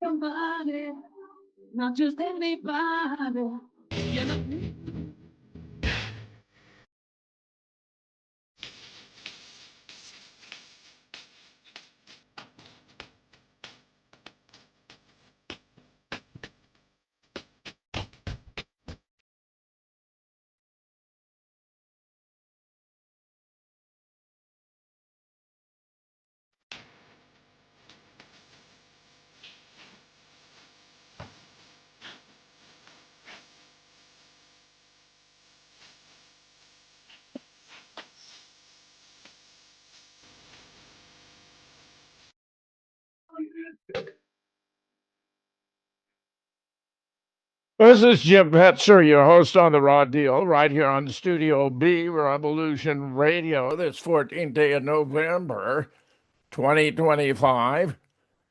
Somebody, not just anybody. You know? This is Jim Fetzer, your host on The Raw Deal, right here on Studio B, Revolution Radio, this 14th day of November, 2025.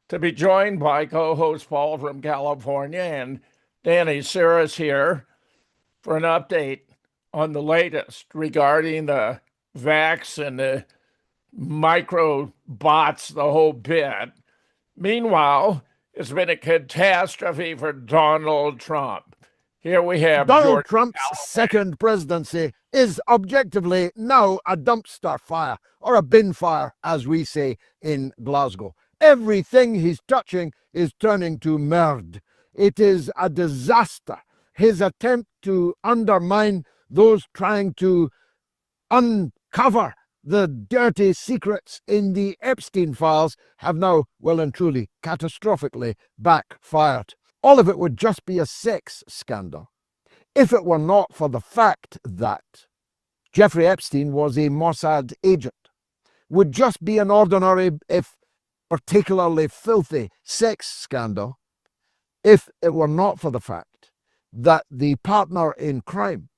To be joined by co host Paul from California and Danny Saris here for an update on the latest regarding the vax and the microbots, the whole bit. Meanwhile, it's been a catastrophe for Donald Trump. Here we have Donald George Trump's second presidency is objectively now a dumpster fire, or a bin fire, as we say in Glasgow. Everything he's touching is turning to merd. It is a disaster. His attempt to undermine those trying to uncover the dirty secrets in the Epstein files have now well and truly catastrophically backfired. All of it would just be a sex scandal if it were not for the fact that Jeffrey Epstein was a Mossad agent. Would just be an ordinary, if particularly filthy, sex scandal if it were not for the fact that the partner in crime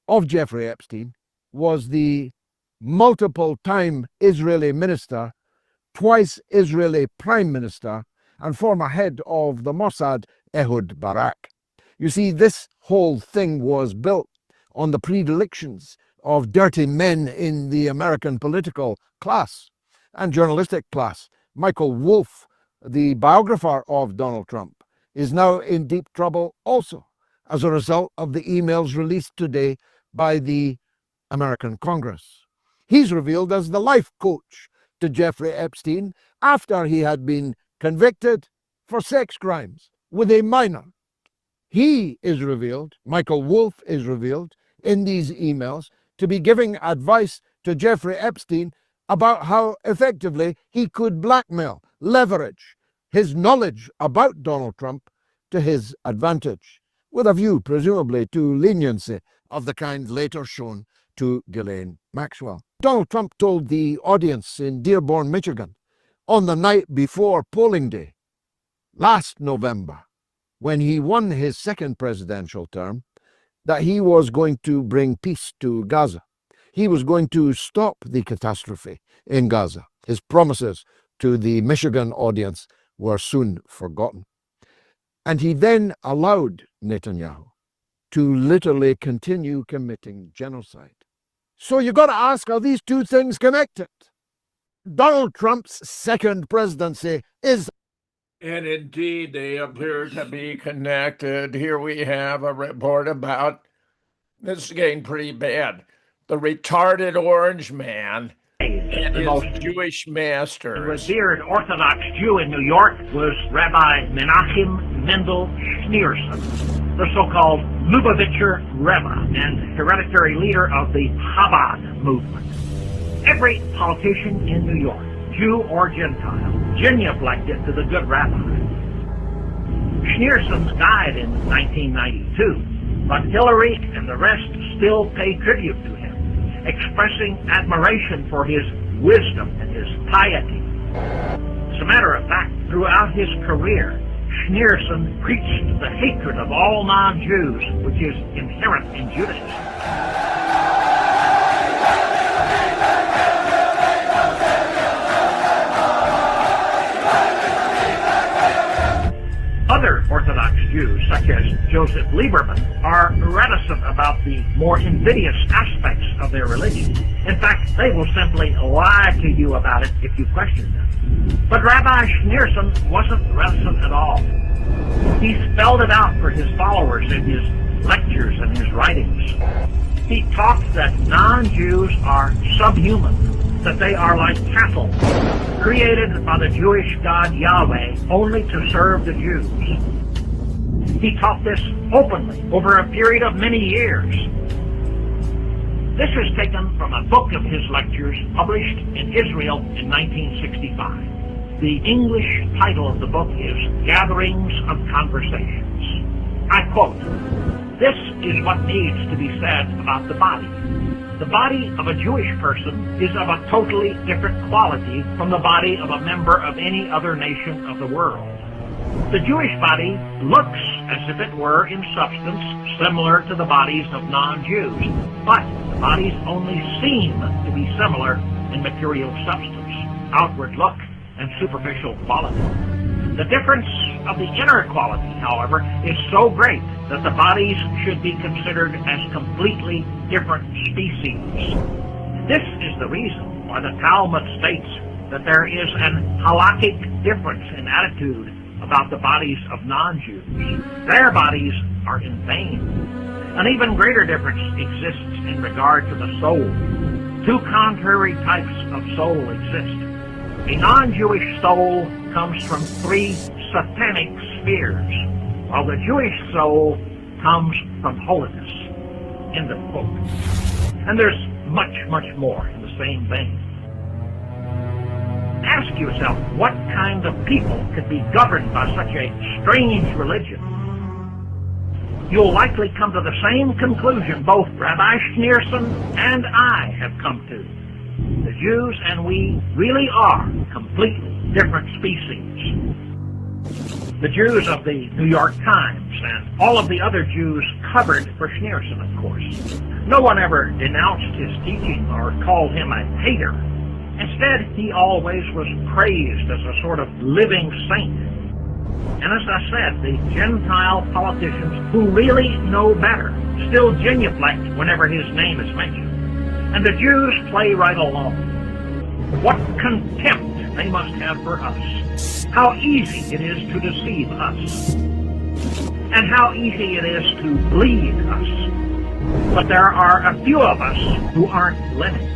of Jeffrey Epstein was the multiple-time Israeli minister, twice Israeli prime minister, and former head of the Mossad, Ehud Barak. You see, this whole thing was built on the predilections of dirty men in the American political class and journalistic class. Michael Wolff, the biographer of Donald Trump, is now in deep trouble also as a result of the emails released today by the American Congress. He's revealed as the life coach to Jeffrey Epstein after he had been convicted for sex crimes with a minor. He is revealed, Michael Wolff is revealed in these emails, to be giving advice to Jeffrey Epstein about how effectively he could blackmail, leverage his knowledge about Donald Trump to his advantage, with a view, presumably, to leniency of the kind later shown to Ghislaine Maxwell. Donald Trump told the audience in Dearborn, Michigan, on the night before polling day, last November, when he won his second presidential term, that he was going to bring peace to Gaza. He was going to stop the catastrophe in Gaza. His promises to the Michigan audience were soon forgotten. And he then allowed Netanyahu to literally continue committing genocide. So you got to ask, are these two things connected? Donald Trump's second presidency is... And indeed, they appear to be connected. Here we have a report about, this is getting pretty bad, the retarded orange man and his Jewish masters. The revered Orthodox Jew in New York was Rabbi Menachem Mendel Schneerson, the so-called Lubavitcher Rebbe and hereditary leader of the Chabad movement. Every politician in New York, Jew or Gentile, genuflected to the good rabbi. Schneerson died in 1992, but Hillary and the rest still pay tribute to him, expressing admiration for his wisdom and his piety. As a matter of fact, throughout his career, Schneerson preached the hatred of all non-Jews, which is inherent in Judaism. Other Orthodox Jews, such as Joseph Joseph Lieberman, are reticent about the more invidious aspects of their religion. In fact, they will simply lie to you about it if you question them. But Rabbi Schneerson wasn't reticent at all. He spelled it out for his followers in his lectures and his writings. He taught that non-Jews are subhuman, that they are like cattle, created by the Jewish God Yahweh only to serve the Jews. He taught this openly over a period of many years. This is taken from a book of his lectures published in Israel in 1965. The English title of the book is Gatherings of Conversations. I quote, "This is what needs to be said about the body. The body of a Jewish person is of a totally different quality from the body of a member of any other nation of the world. The Jewish body looks as if it were in substance similar to the bodies of non-Jews, but the bodies only seem to be similar in material substance, outward look, and superficial quality. The difference of the inner quality, however, is so great that the bodies should be considered as completely different species. This is the reason why the Talmud states that there is an halakhic difference in attitude about the bodies of non-Jews. Their bodies are in vain. An even greater difference exists in regard to the soul. Two contrary types of soul exist. A non-Jewish soul comes from three satanic spheres, while the Jewish soul comes from holiness." End of quote. And there's much, much more in the same vein. Ask yourself, what kind of people could be governed by such a strange religion? You'll likely come to the same conclusion both Rabbi Schneerson and I have come to. The Jews and we really are completely different species. The Jews of the New York Times and all of the other Jews covered for Schneerson, of course. No one ever denounced his teaching or called him a hater. Instead, he always was praised as a sort of living saint. And as I said, the Gentile politicians who really know better still genuflect whenever his name is mentioned. And the Jews play right along. What contempt they must have for us. How easy it is to deceive us. And how easy it is to bleed us. But there are a few of us who aren't lemmings.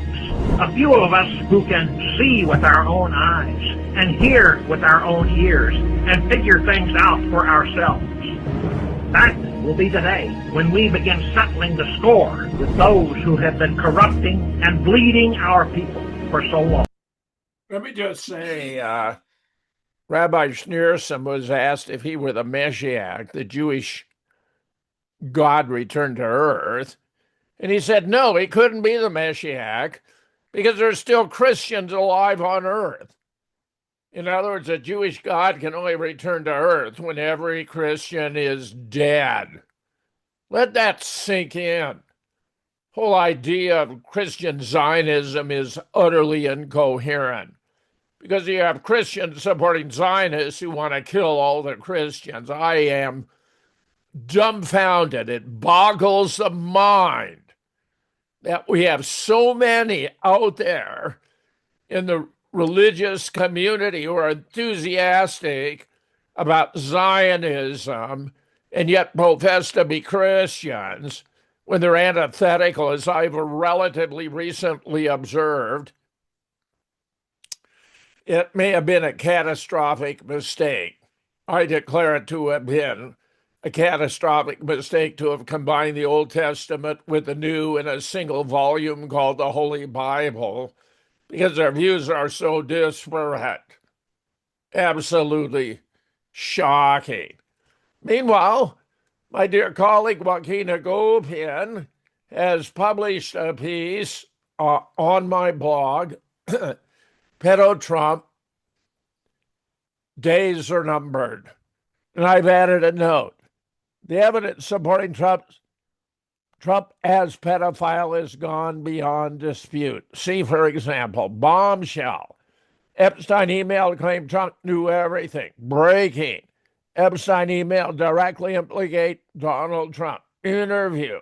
A few of us who can see with our own eyes and hear with our own ears and figure things out for ourselves. That will be the day when we begin settling the score with those who have been corrupting and bleeding our people for so long. Let me just say, Rabbi Schneerson was asked if he were the Messiah, the Jewish God returned to earth. And he said, no, he couldn't be the Messiah because there's still Christians alive on earth. In other words, a Jewish God can only return to earth when every Christian is dead. Let that sink in. Whole idea of Christian Zionism is utterly incoherent because you have Christians supporting Zionists who want to kill all the Christians. I am dumbfounded. It boggles the mind that we have so many out there in the religious community who are enthusiastic about Zionism and yet profess to be Christians when they're antithetical, as I've relatively recently observed. It may have been a catastrophic mistake. I declare it to have been a catastrophic mistake to have combined the Old Testament with the New in a single volume called the Holy Bible, because their views are so disparate. Absolutely shocking. Meanwhile, my dear colleague Joaquin Agopian has published a piece on my blog, Pedo Trump, Days Are Numbered. And I've added a note. The evidence supporting Trump as pedophile has gone beyond dispute. See, for example, bombshell. Epstein email claimed Trump knew everything. Breaking. Epstein email directly implicate Donald Trump. Interview.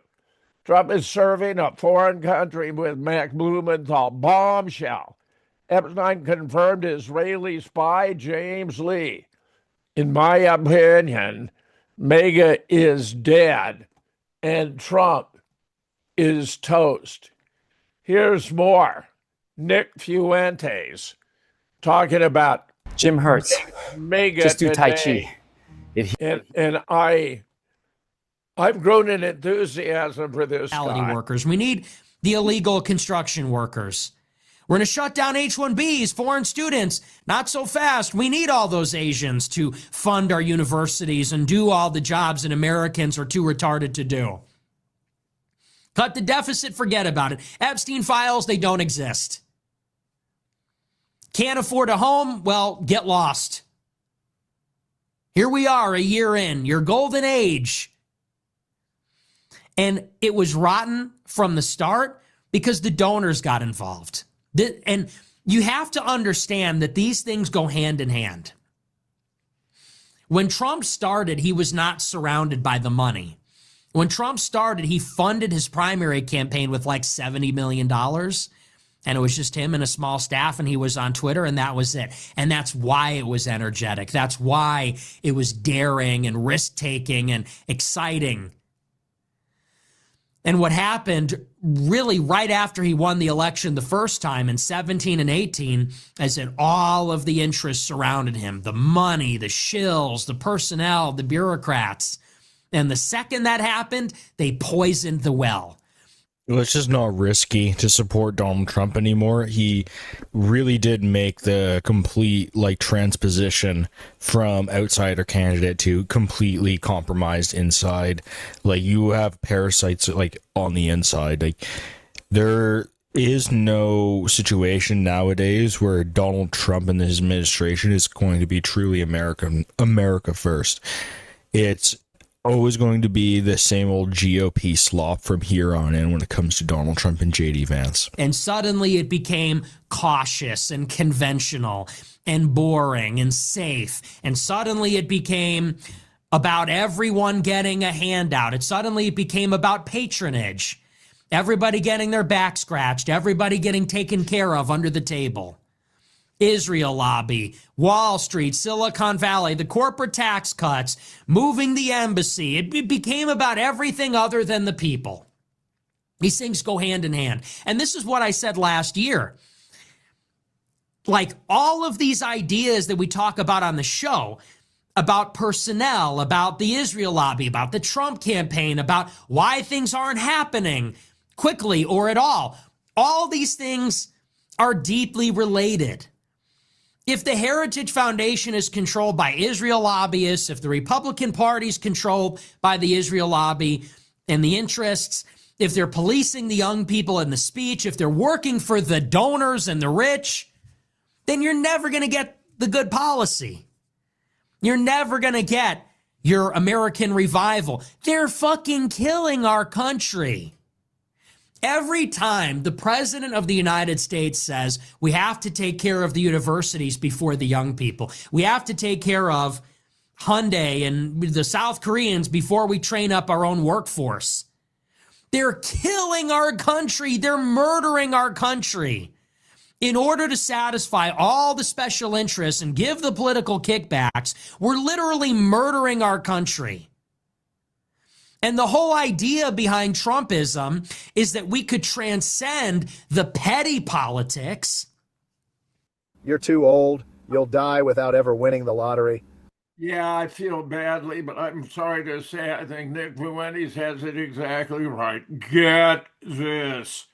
Trump is serving a foreign country with Mac Blumenthal. Bombshell. Epstein confirmed Israeli spy James Lee. In my opinion, MAGA is dead and Trump is toast. Here's more. Nick Fuentes talking about Jim Hurts. MAGA Just do Tai today. Chi. And I've grown an enthusiasm for this guy. Workers. We need the illegal construction workers. We're going to shut down H-1Bs, foreign students. Not so fast. We need all those Asians to fund our universities and do all the jobs that Americans are too retarded to do. Cut the deficit, forget about it. Epstein files, they don't exist. Can't afford a home? Well, get lost. Here we are a year in, your golden age. And it was rotten from the start because the donors got involved. And you have to understand that these things go hand in hand. When Trump started, he was not surrounded by the money. When Trump started, he funded his primary campaign with like $70 million. And it was just him and a small staff, and he was on Twitter, and that was it. And that's why it was energetic. That's why it was daring and risk-taking and exciting. And what happened really right after he won the election the first time in 17 and 18 is that all of the interests surrounded him, the money, the shills, the personnel, the bureaucrats. And the second that happened, they poisoned the well. Well, it's just not risky to support Donald Trump anymore. He really did make the complete transposition from outsider candidate to completely compromised inside. You have parasites on the inside. There is no situation nowadays where Donald Trump and his administration is going to be truly America first. It's always going to be the same old GOP slop from here on in when it comes to Donald Trump and JD Vance. And suddenly it became cautious and conventional and boring and safe. And suddenly it became about everyone getting a handout. It became about patronage. Everybody getting their back scratched. Everybody getting taken care of under the table. Israel lobby, Wall Street, Silicon Valley, the corporate tax cuts, moving the embassy. It became about everything other than the people. These things go hand in hand. And this is what I said last year. All of these ideas that we talk about on the show, about personnel, about the Israel lobby, about the Trump campaign, about why things aren't happening quickly or at all these things are deeply related. If the Heritage Foundation is controlled by Israel lobbyists, if the Republican Party is controlled by the Israel lobby and the interests, if they're policing the young people in the speech, if they're working for the donors and the rich, then you're never going to get the good policy. You're never going to get your American revival. They're fucking killing our country. Every time the president of the United States says we have to take care of the universities before the young people, we have to take care of Hyundai and the South Koreans before we train up our own workforce, they're killing our country. They're murdering our country in order to satisfy all the special interests and give the political kickbacks. We're literally murdering our country. And the whole idea behind Trumpism is that we could transcend the petty politics. You're too old. You'll die without ever winning the lottery. Yeah, I feel badly, but I'm sorry to say I think Nick Fuentes has it exactly right. Get this.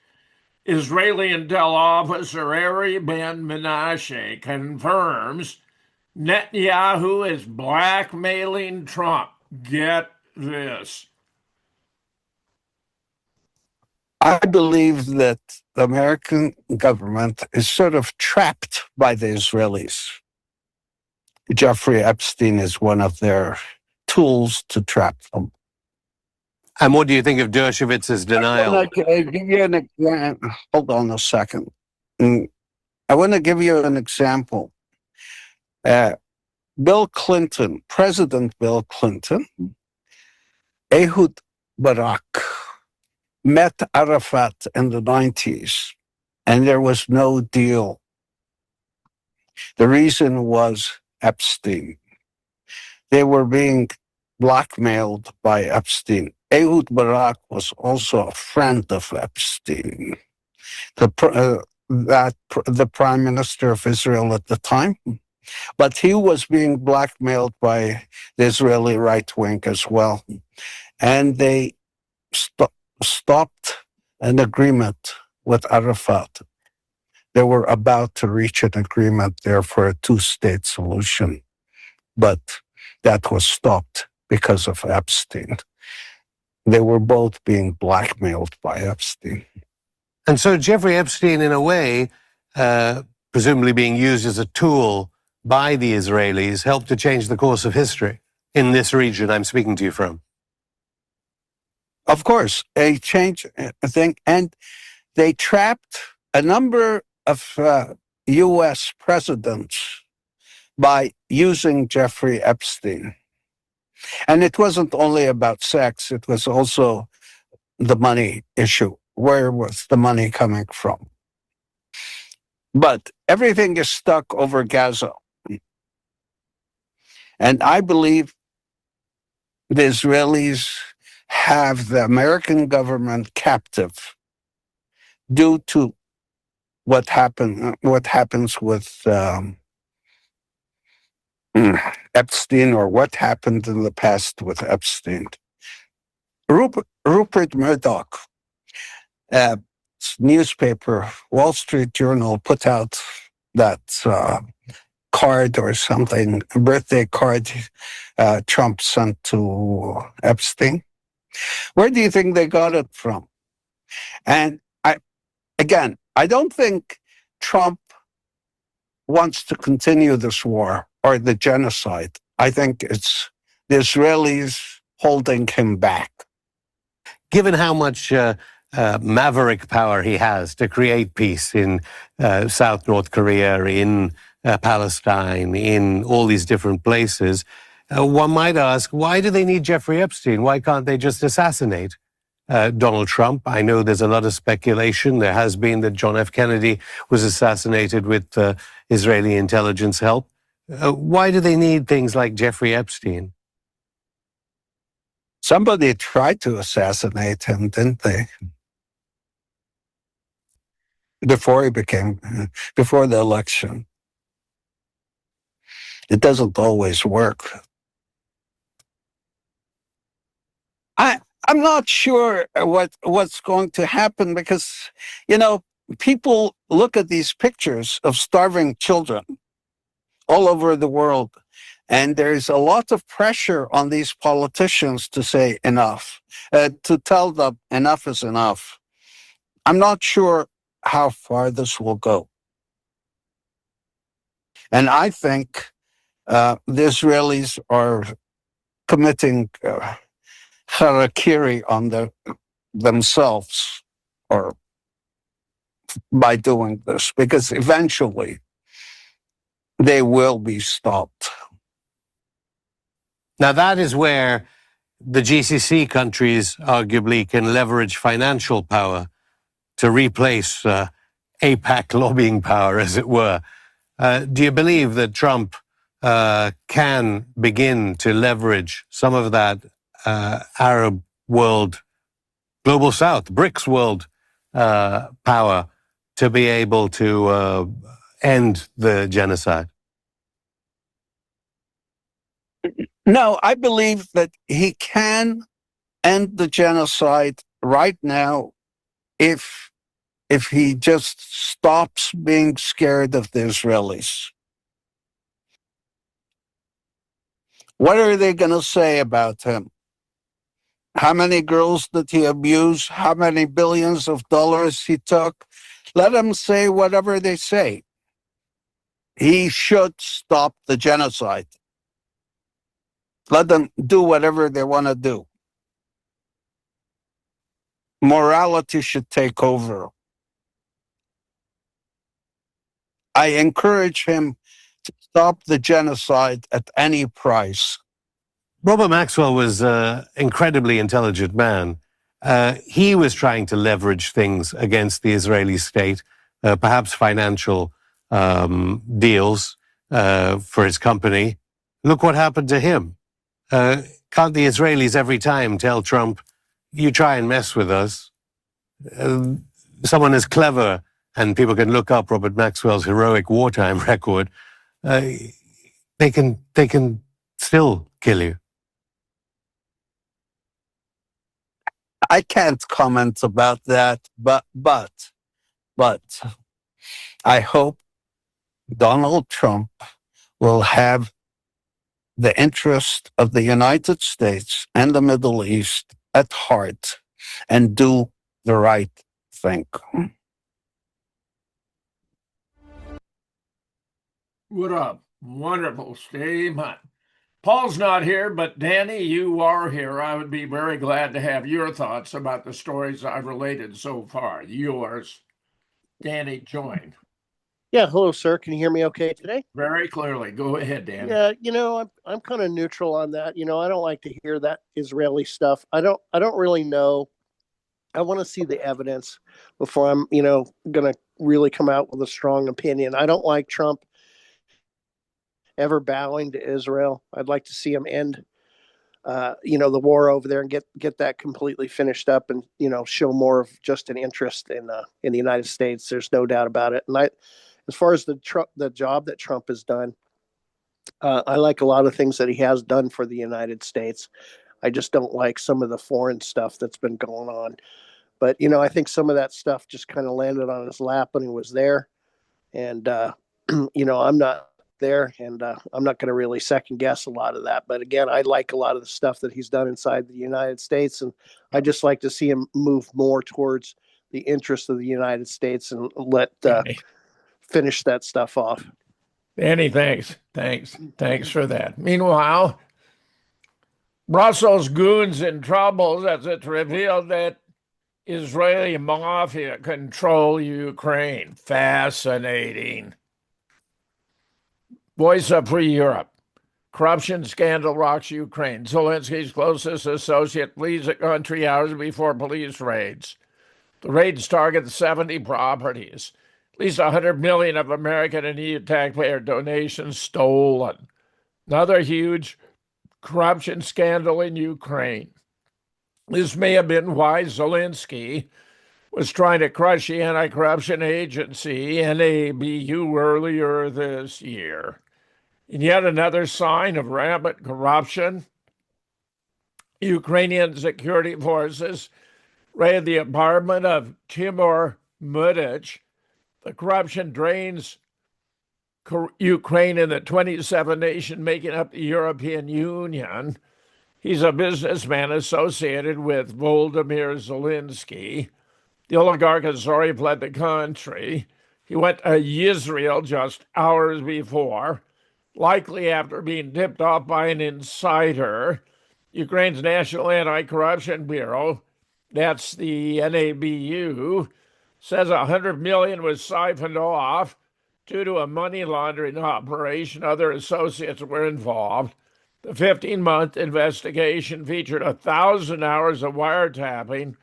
Israeli intel officer Ari Ben Menashe confirms Netanyahu is blackmailing Trump. Get this. I believe that the American government is sort of trapped by the Israelis. Jeffrey Epstein is one of their tools to trap them. And what do you think of Dershowitz's denial? Hold on a second. I want to give you an example. Bill Clinton, President Bill Clinton, Ehud Barak, met Arafat in the 90s, and there was no deal. The reason was Epstein. They were being blackmailed by Epstein. Ehud Barak was also a friend of Epstein, the prime minister of Israel at the time. But he was being blackmailed by the Israeli right wing as well. And they stopped an agreement with Arafat. They were about to reach an agreement there for a two-state solution, but that was stopped because of Epstein. They were both being blackmailed by Epstein. And so Jeffrey Epstein, in a way, presumably being used as a tool by the Israelis, helped to change the course of history in this region I'm speaking to you from. Of course, a change thing, and they trapped a number of U.S. presidents by using Jeffrey Epstein. And it wasn't only about sex, it was also the money issue. Where was the money coming from? But everything is stuck over Gaza. And I believe the Israelis have the American government captive due to what happens with Epstein, or what happened in the past with Epstein. Rupert Murdoch, newspaper, Wall Street Journal, put out that card or something, a birthday card Trump sent to Epstein. Where do you think they got it from? And I don't think Trump wants to continue this war or the genocide. I think it's the Israelis holding him back. Given how much maverick power he has to create peace in South North Korea, in Palestine, in all these different places, one might ask, why do they need Jeffrey Epstein? Why can't they just assassinate Donald Trump? I know there's a lot of speculation. There has been that John F. Kennedy was assassinated with Israeli intelligence help. Why do they need things like Jeffrey Epstein? Somebody tried to assassinate him, didn't they? Before the election. It doesn't always work. I'm not sure what's going to happen because, people look at these pictures of starving children all over the world, and there's a lot of pressure on these politicians to say enough, to tell them enough is enough. I'm not sure how far this will go. And I think the Israelis are committing harakiri on themselves, or by doing this, because eventually they will be stopped. Now, that is where the GCC countries arguably can leverage financial power to replace AIPAC lobbying power, as it were. Do you believe that Trump can begin to leverage some of that Arab world, global South, BRICS world power to be able to end the genocide? No, I believe that he can end the genocide right now if he just stops being scared of the Israelis. What are they going to say about him? How many girls did he abuse? How many billions of dollars he took? Let them say whatever they say. He should stop the genocide. Let them do whatever they want to do. Morality should take over. I encourage him to stop the genocide at any price. Robert Maxwell was an incredibly intelligent man. He was trying to leverage things against the Israeli state, perhaps financial deals for his company. Look what happened to him. Can't the Israelis every time tell Trump, you try and mess with us? Someone as clever, and people can look up Robert Maxwell's heroic wartime record, they can still kill you. I can't comment about that, but I hope Donald Trump will have the interest of the United States and the Middle East at heart and do the right thing. What up? Wonderful. Stay on. Paul's not here, but Danny, you are here. I would be very glad to have your thoughts about the stories I've related so far. Yours. Danny, join. Yeah, hello, sir. Can you hear me okay today? Very clearly. Go ahead, Danny. Yeah, I'm kind of neutral on that. I don't like to hear that Israeli stuff. I don't really know. I want to see the evidence before I'm, going to really come out with a strong opinion. I don't like Trump ever bowing to Israel. I'd like to see him end, the war over there and get that completely finished up and, show more of just an interest in the United States. There's no doubt about it. And as far as the job that Trump has done, I like a lot of things that he has done for the United States. I just don't like some of the foreign stuff that's been going on. But, I think some of that stuff just kind of landed on his lap when he was there. And, I'm not there, and I'm not going to really second guess a lot of that. But again, I like a lot of the stuff that he's done inside the United States, and I just like to see him move more towards the interest of the United States and let finish that stuff off. Danny, thanks for that. Meanwhile, Brussels goons in trouble as it's revealed that Israeli mafia control Ukraine. Fascinating. Voice of Free Europe. Corruption scandal rocks Ukraine. Zelensky's closest associate flees the country hours before police raids. The raids target 70 properties. At least 100 million of American and EU taxpayer donations stolen. Another huge corruption scandal in Ukraine. This may have been why Zelensky was trying to crush the anti-corruption agency, NABU, earlier this year. And yet another sign of rampant corruption, Ukrainian security forces raided the apartment of Timur Mudich. The corruption drains Ukraine in the 27 nation making up the European Union. He's a businessman associated with Volodymyr Zelensky. The oligarch has already fled the country. He went to Israel just hours before, likely after being tipped off by an insider. Ukraine's National Anti-Corruption Bureau, that's the NABU, says 100 million was siphoned off due to a money laundering operation. Other associates were involved. The 15-month investigation featured 1,000 hours of wiretapping,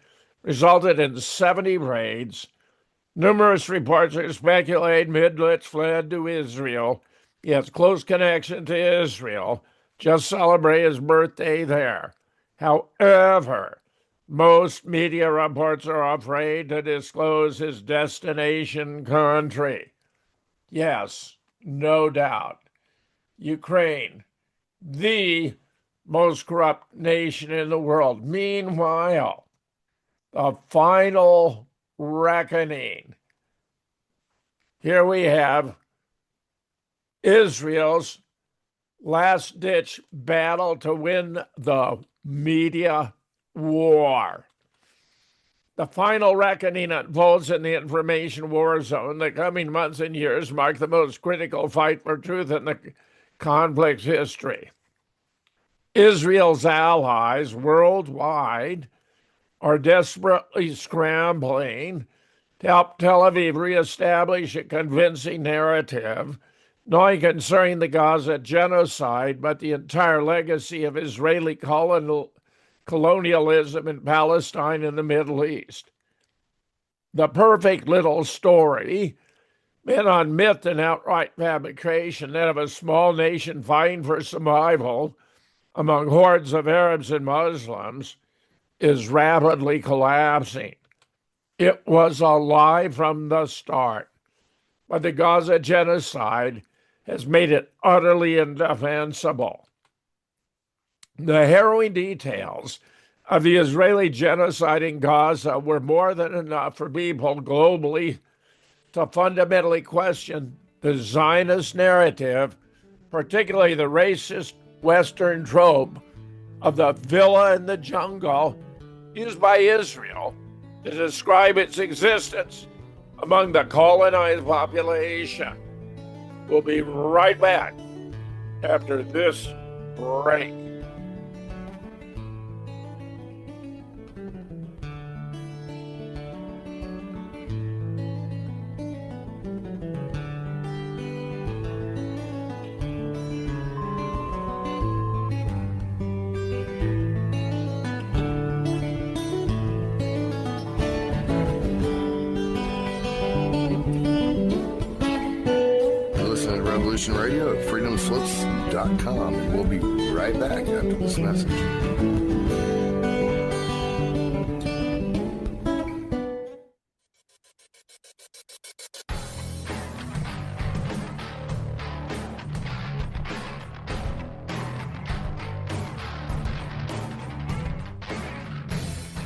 resulted in 70 raids. Numerous reports are speculating Midlitz fled to Israel. He has close connection to Israel. Just celebrate his birthday there. However, most media reports are afraid to disclose his destination country. Yes, no doubt. Ukraine, the most corrupt nation in the world. Meanwhile, the final reckoning. Here we have Israel's last-ditch battle to win the media war. The final reckoning unfolds in the information war zone. The coming months and years mark the most critical fight for truth in the conflict's history. Israel's allies worldwide are desperately scrambling to help Tel Aviv reestablish a convincing narrative not only concerning the Gaza genocide, but the entire legacy of Israeli colonialism in Palestine and the Middle East. The perfect little story, built on myth and outright fabrication, that of a small nation fighting for survival among hordes of Arabs and Muslims, is rapidly collapsing. It was a lie from the start, but the Gaza genocide has made it utterly indefensible. The harrowing details of the Israeli genocide in Gaza were more than enough for people globally to fundamentally question the Zionist narrative, particularly the racist Western trope of the villa in the jungle used by Israel to describe its existence among the colonized population. We'll be right back after this break. Radio at freedomslips.com, and we'll be right back after this message.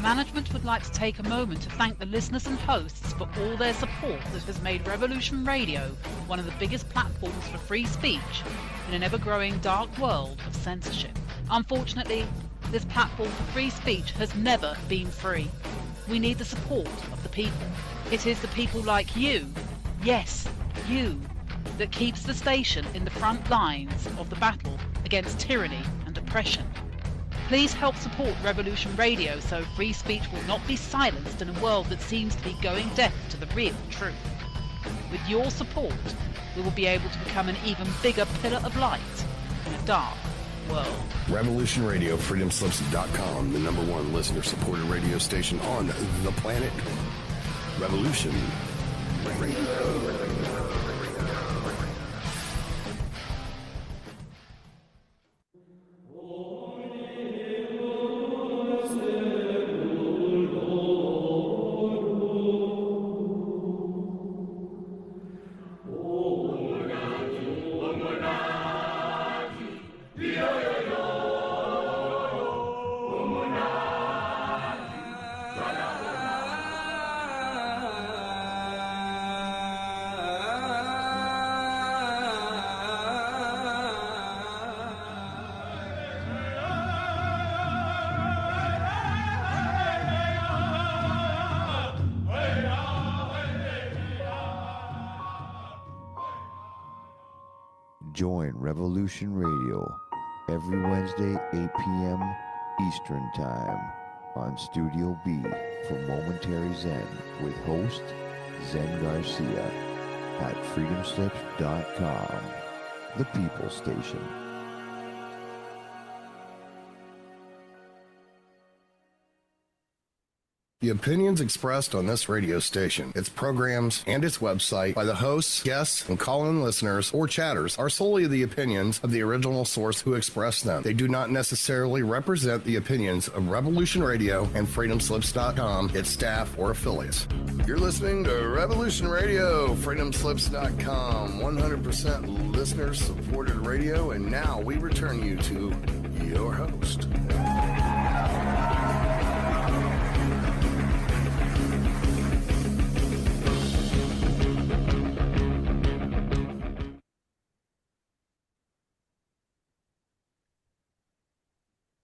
Management would like to take a moment to thank the listeners and hosts for all their support that has made Revolution Radio one of the biggest platforms for free speech in an ever-growing dark world of censorship. Unfortunately, this platform for free speech has never been free. We need the support of the people. It is the people like you, yes, you, that keeps the station in the front lines of the battle against tyranny and oppression. Please help support Revolution Radio so free speech will not be silenced in a world that seems to be going deaf to the real truth. With your support, we will be able to become an even bigger pillar of light in a dark world. Revolution Radio, freedomslips.com, the #1 listener-supported radio station on the planet. Revolution Radio. Join Revolution Radio every Wednesday, 8 p.m. Eastern Time on Studio B for Momentary Zen with host Zen Garcia at freedomslips.com, the People Station. The opinions expressed on this radio station, its programs, and its website by the hosts, guests, and call-in listeners or chatters are solely the opinions of the original source who expressed them. They do not necessarily represent the opinions of Revolution Radio and freedomslips.com, its staff, or affiliates. You're listening to Revolution Radio, freedomslips.com, 100% listener-supported radio, and now we return you to your host.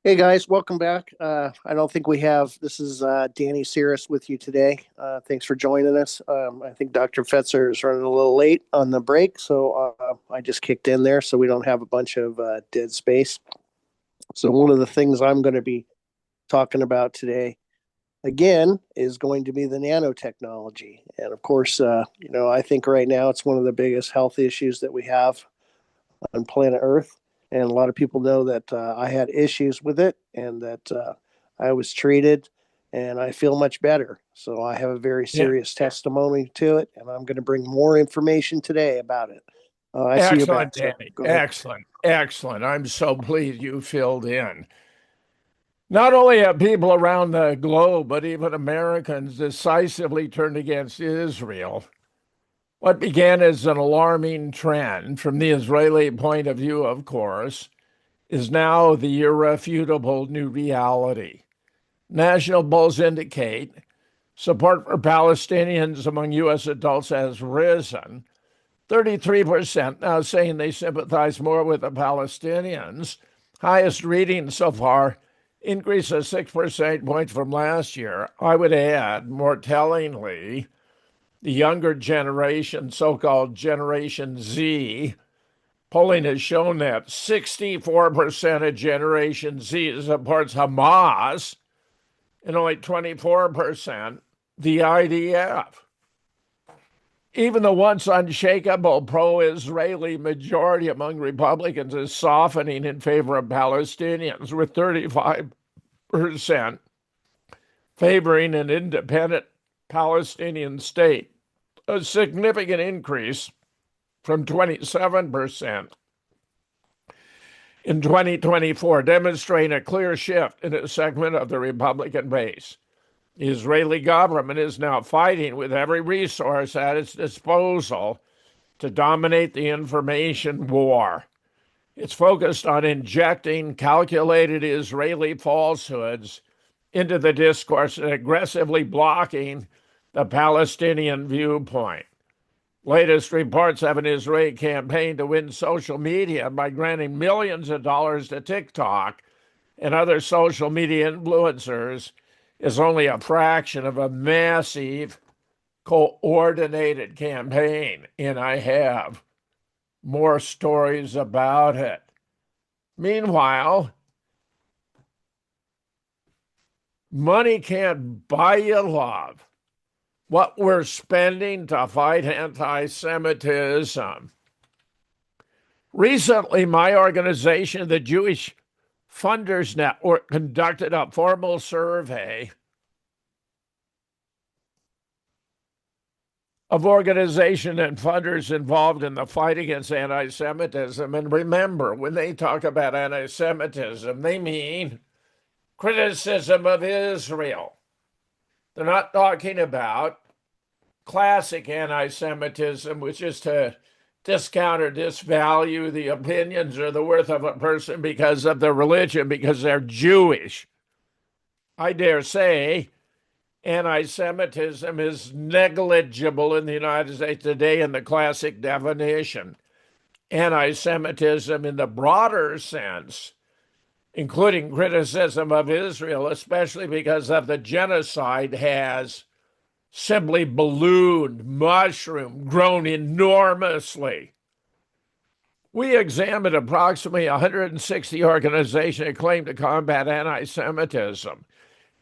Hey guys, welcome back. I don't think we have, this is Danny Cirrus with you today. Thanks for joining us. I think Dr. Fetzer is running a little late on the break, so I just kicked in there so we don't have a bunch of dead space. So one of the things I'm going to be talking about today again, is going to be the nanotechnology. And of course, I think right now it's one of the biggest health issues that we have on planet Earth. And a lot of people know that I had issues with it and that I was treated and I feel much better. So I have a very Yeah. serious testimony to it, and I'm going to bring more information today about it. I see you're back. Excellent, Danny. Excellent. Excellent. I'm so pleased you filled in. Not only have people around the globe, but even Americans decisively turned against Israel. What began as an alarming trend from the Israeli point of view, of course, is now the irrefutable new reality. National polls indicate support for Palestinians among U.S. adults has risen. 33% now saying they sympathize more with the Palestinians. Highest reading so far, increase of 6 percentage points from last year. I would add, more tellingly, the younger generation, so-called Generation Z, polling has shown that 64% of Generation Z supports Hamas and only 24% the IDF. Even the once unshakable pro-Israeli majority among Republicans is softening in favor of Palestinians, with 35% favoring an independent Palestinian state, a significant increase from 27% in 2024, demonstrating a clear shift in a segment of the Republican base. The Israeli government is now fighting with every resource at its disposal to dominate the information war. It's focused on injecting calculated Israeli falsehoods into the discourse and aggressively blocking the Palestinian viewpoint. Latest reports have an Israeli campaign to win social media by granting millions of dollars to TikTok and other social media influencers is only a fraction of a massive, coordinated campaign, and I have more stories about it. Meanwhile, money can't buy you love. What we're spending to fight anti-Semitism. Recently, my organization, the Jewish Funders Network, conducted a formal survey of organizations and funders involved in the fight against anti-Semitism. And remember, when they talk about anti-Semitism, they mean criticism of Israel. They're not talking about classic anti-Semitism, which is to discount or disvalue the opinions or the worth of a person because of their religion, because they're Jewish. I dare say anti-Semitism is negligible in the United States today in the classic definition. Anti-Semitism in the broader sense, including criticism of Israel, especially because of the genocide, has simply ballooned, mushroomed, grown enormously. We examined approximately 160 organizations that claim to combat anti-Semitism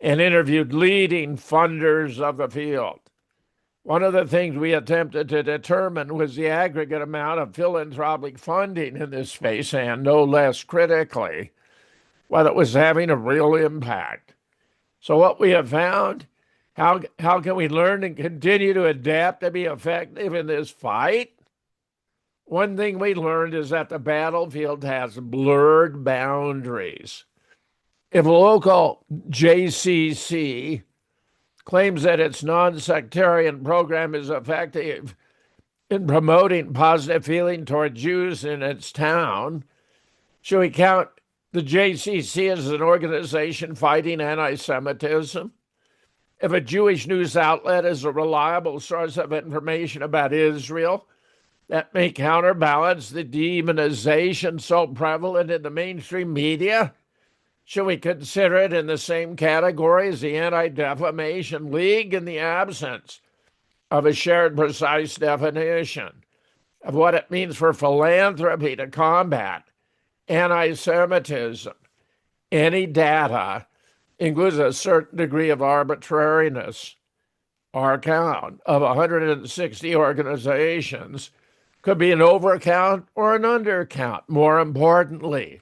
and interviewed leading funders of the field. One of the things we attempted to determine was the aggregate amount of philanthropic funding in this space, and no less critically, whether it was having a real impact. So what we have found, how can we learn and continue to adapt to be effective in this fight? One thing we learned is that the battlefield has blurred boundaries. If a local JCC claims that its non-sectarian program is effective in promoting positive feeling toward Jews in its town, should we count the JCC as an organization fighting anti-Semitism? If a Jewish news outlet is a reliable source of information about Israel, that may counterbalance the demonization so prevalent in the mainstream media, should we consider it in the same category as the Anti-Defamation League in the absence of a shared precise definition of what it means for philanthropy to combat anti-Semitism? Any data includes a certain degree of arbitrariness. Our count of 160 organizations could be an overcount or an undercount. More importantly,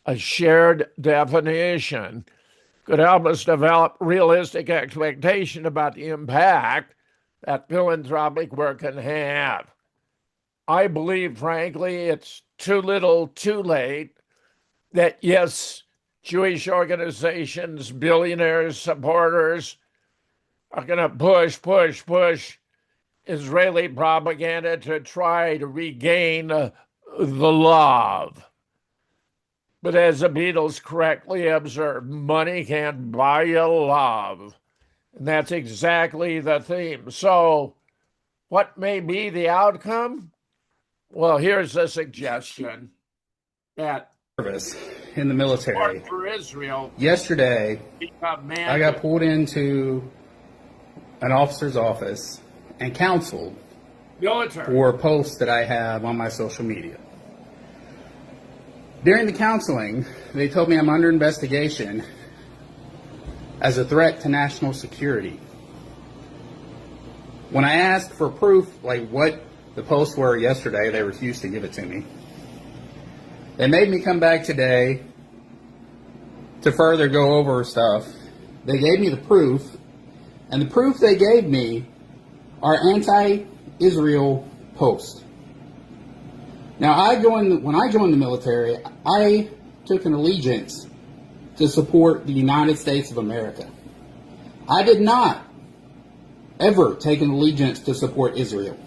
a shared definition could help us develop realistic expectation about the impact that philanthropic work can have. I believe, frankly, it's too little, too late that, yes, Jewish organizations, billionaires, supporters are going to push Israeli propaganda to try to regain the love. But as the Beatles correctly observed, money can't buy you love. And that's exactly the theme. So, what may be the outcome? Well, here's a suggestion that service in the military. For Israel, yesterday, I got pulled into an officer's office and counseled for posts that I have on my social media. During the counseling, they told me I'm under investigation as a threat to national security. When I asked for proof, like what the posts were yesterday, they refused to give it to me. They made me come back today to further go over stuff. They gave me the proof, and the proof they gave me are anti-Israel posts. Now, when I joined the military, I took an allegiance to support the United States of America. I did not ever take an allegiance to support Israel.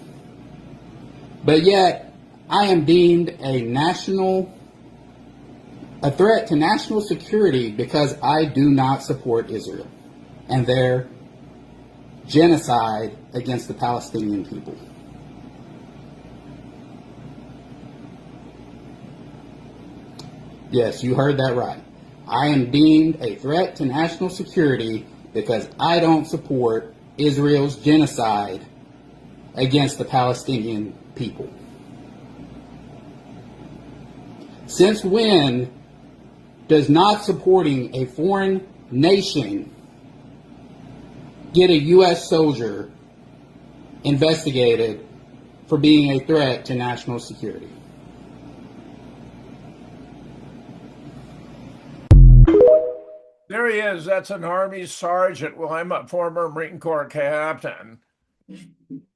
But yet, I am deemed a threat to national security because I do not support Israel and their genocide against the Palestinian people. Yes, you heard that right. I am deemed a threat to national security because I don't support Israel's genocide against the Palestinian people. Since when does not supporting a foreign nation get a U.S. soldier investigated for being a threat to national security? There he is. That's an Army sergeant. Well, I'm a former Marine Corps captain.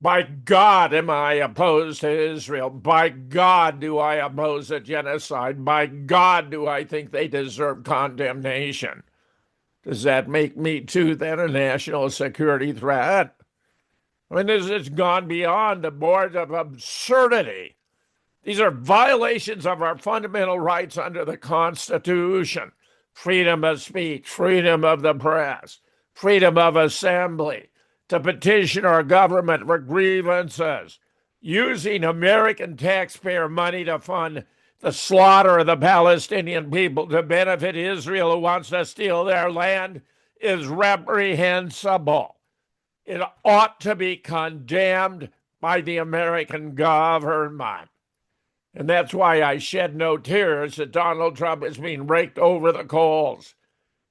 By God, am I opposed to Israel. By God, do I oppose a genocide. By God, do I think they deserve condemnation. Does that make me, too, then, a national security threat? I mean, this has gone beyond the board of absurdity. These are violations of our fundamental rights under the Constitution. Freedom of speech, freedom of the press, freedom of assembly, to petition our government for grievances, using American taxpayer money to fund the slaughter of the Palestinian people to benefit Israel, who wants to steal their land, is reprehensible. It ought to be condemned by the American government. And that's why I shed no tears that Donald Trump is being raked over the coals.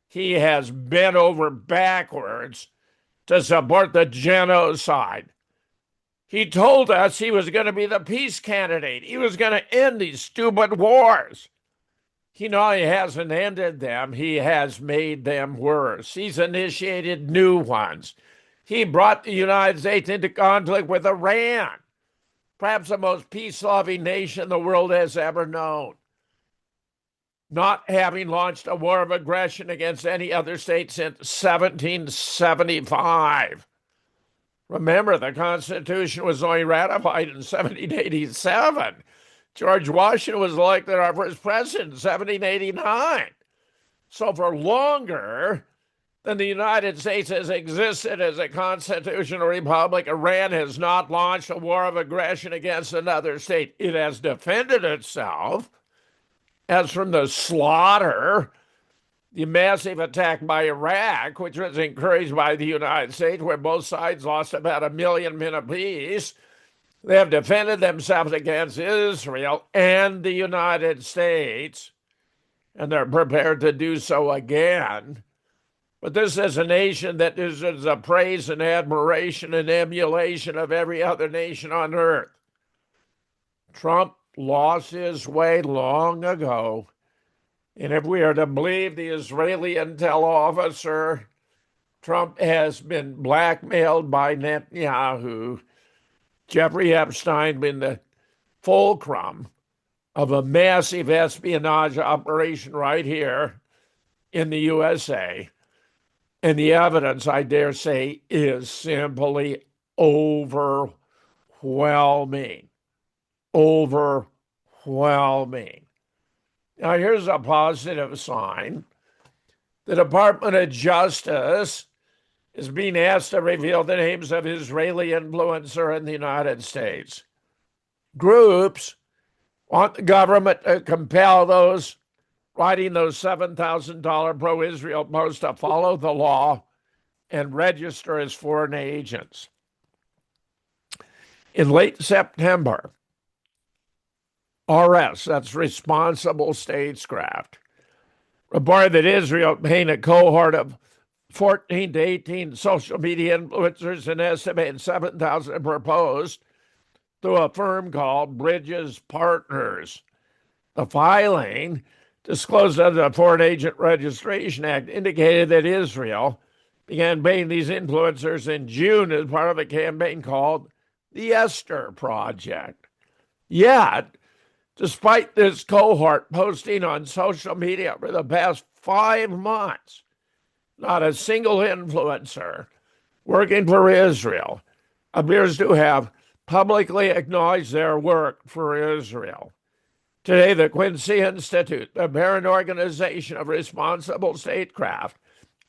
He has bent over backwards to support the genocide. He told us he was going to be the peace candidate. He was going to end these stupid wars. He not only hasn't ended them, he has made them worse. He's initiated new ones. He brought the United States into conflict with Iran, perhaps the most peace-loving nation the world has ever known, not having launched a war of aggression against any other state since 1775. Remember, the Constitution was only ratified in 1787. George Washington was elected our first president in 1789. So for longer than the United States has existed as a constitutional republic, Iran has not launched a war of aggression against another state. It has defended itself, as from the slaughter, the massive attack by Iraq, which was encouraged by the United States, where both sides lost about 1 million men apiece. They have defended themselves against Israel and the United States, and they're prepared to do so again. But this is a nation that deserves the praise and admiration and emulation of every other nation on earth. Trump lost his way long ago. And if we are to believe the Israeli intel officer, Trump has been blackmailed by Netanyahu. Jeffrey Epstein been the fulcrum of a massive espionage operation right here in the USA. And the evidence, I dare say, is simply overwhelming. Overwhelming. Now, here's a positive sign. The Department of Justice is being asked to reveal the names of Israeli influencers in the United States. Groups want the government to compel those writing those $7,000 pro-Israel posts to follow the law and register as foreign agents. In late September, RS, that's Responsible Statecraft, reported that Israel paying a cohort of 14 to 18 social media influencers and estimated 7,000 per post through a firm called Bridges Partners. The filing, disclosed under the Foreign Agent Registration Act, indicated that Israel began paying these influencers in June as part of a campaign called the Esther Project. Yet, despite this cohort posting on social media for the past 5 months, not a single influencer working for Israel appears to have publicly acknowledged their work for Israel. Today, the Quincy Institute, the parent organization of Responsible Statecraft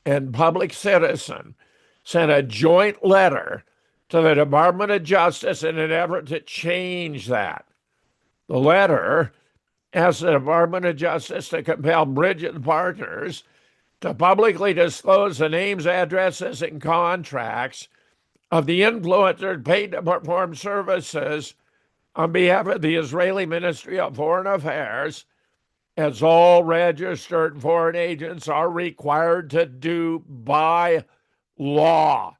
and Public Citizen, sent a joint letter to the Department of Justice in an effort to change that. The letter asked the Department of Justice to compel Bridges Partners to publicly disclose the names, addresses, and contracts of the influencers paid to perform services on behalf of the Israeli Ministry of Foreign Affairs, as all registered foreign agents are required to do by law.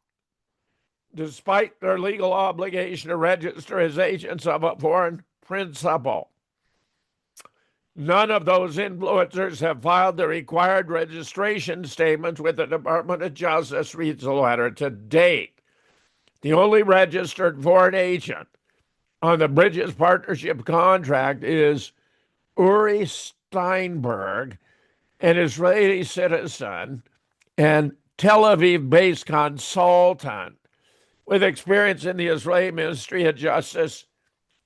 Despite their legal obligation to register as agents of a foreign principal, none of those influencers have filed the required registration statements with the Department of Justice, reads the letter. To date, the only registered foreign agent on the Bridges Partnership contract is Uri Steinberg, an Israeli citizen and Tel Aviv-based consultant with experience in the Israeli Ministry of Justice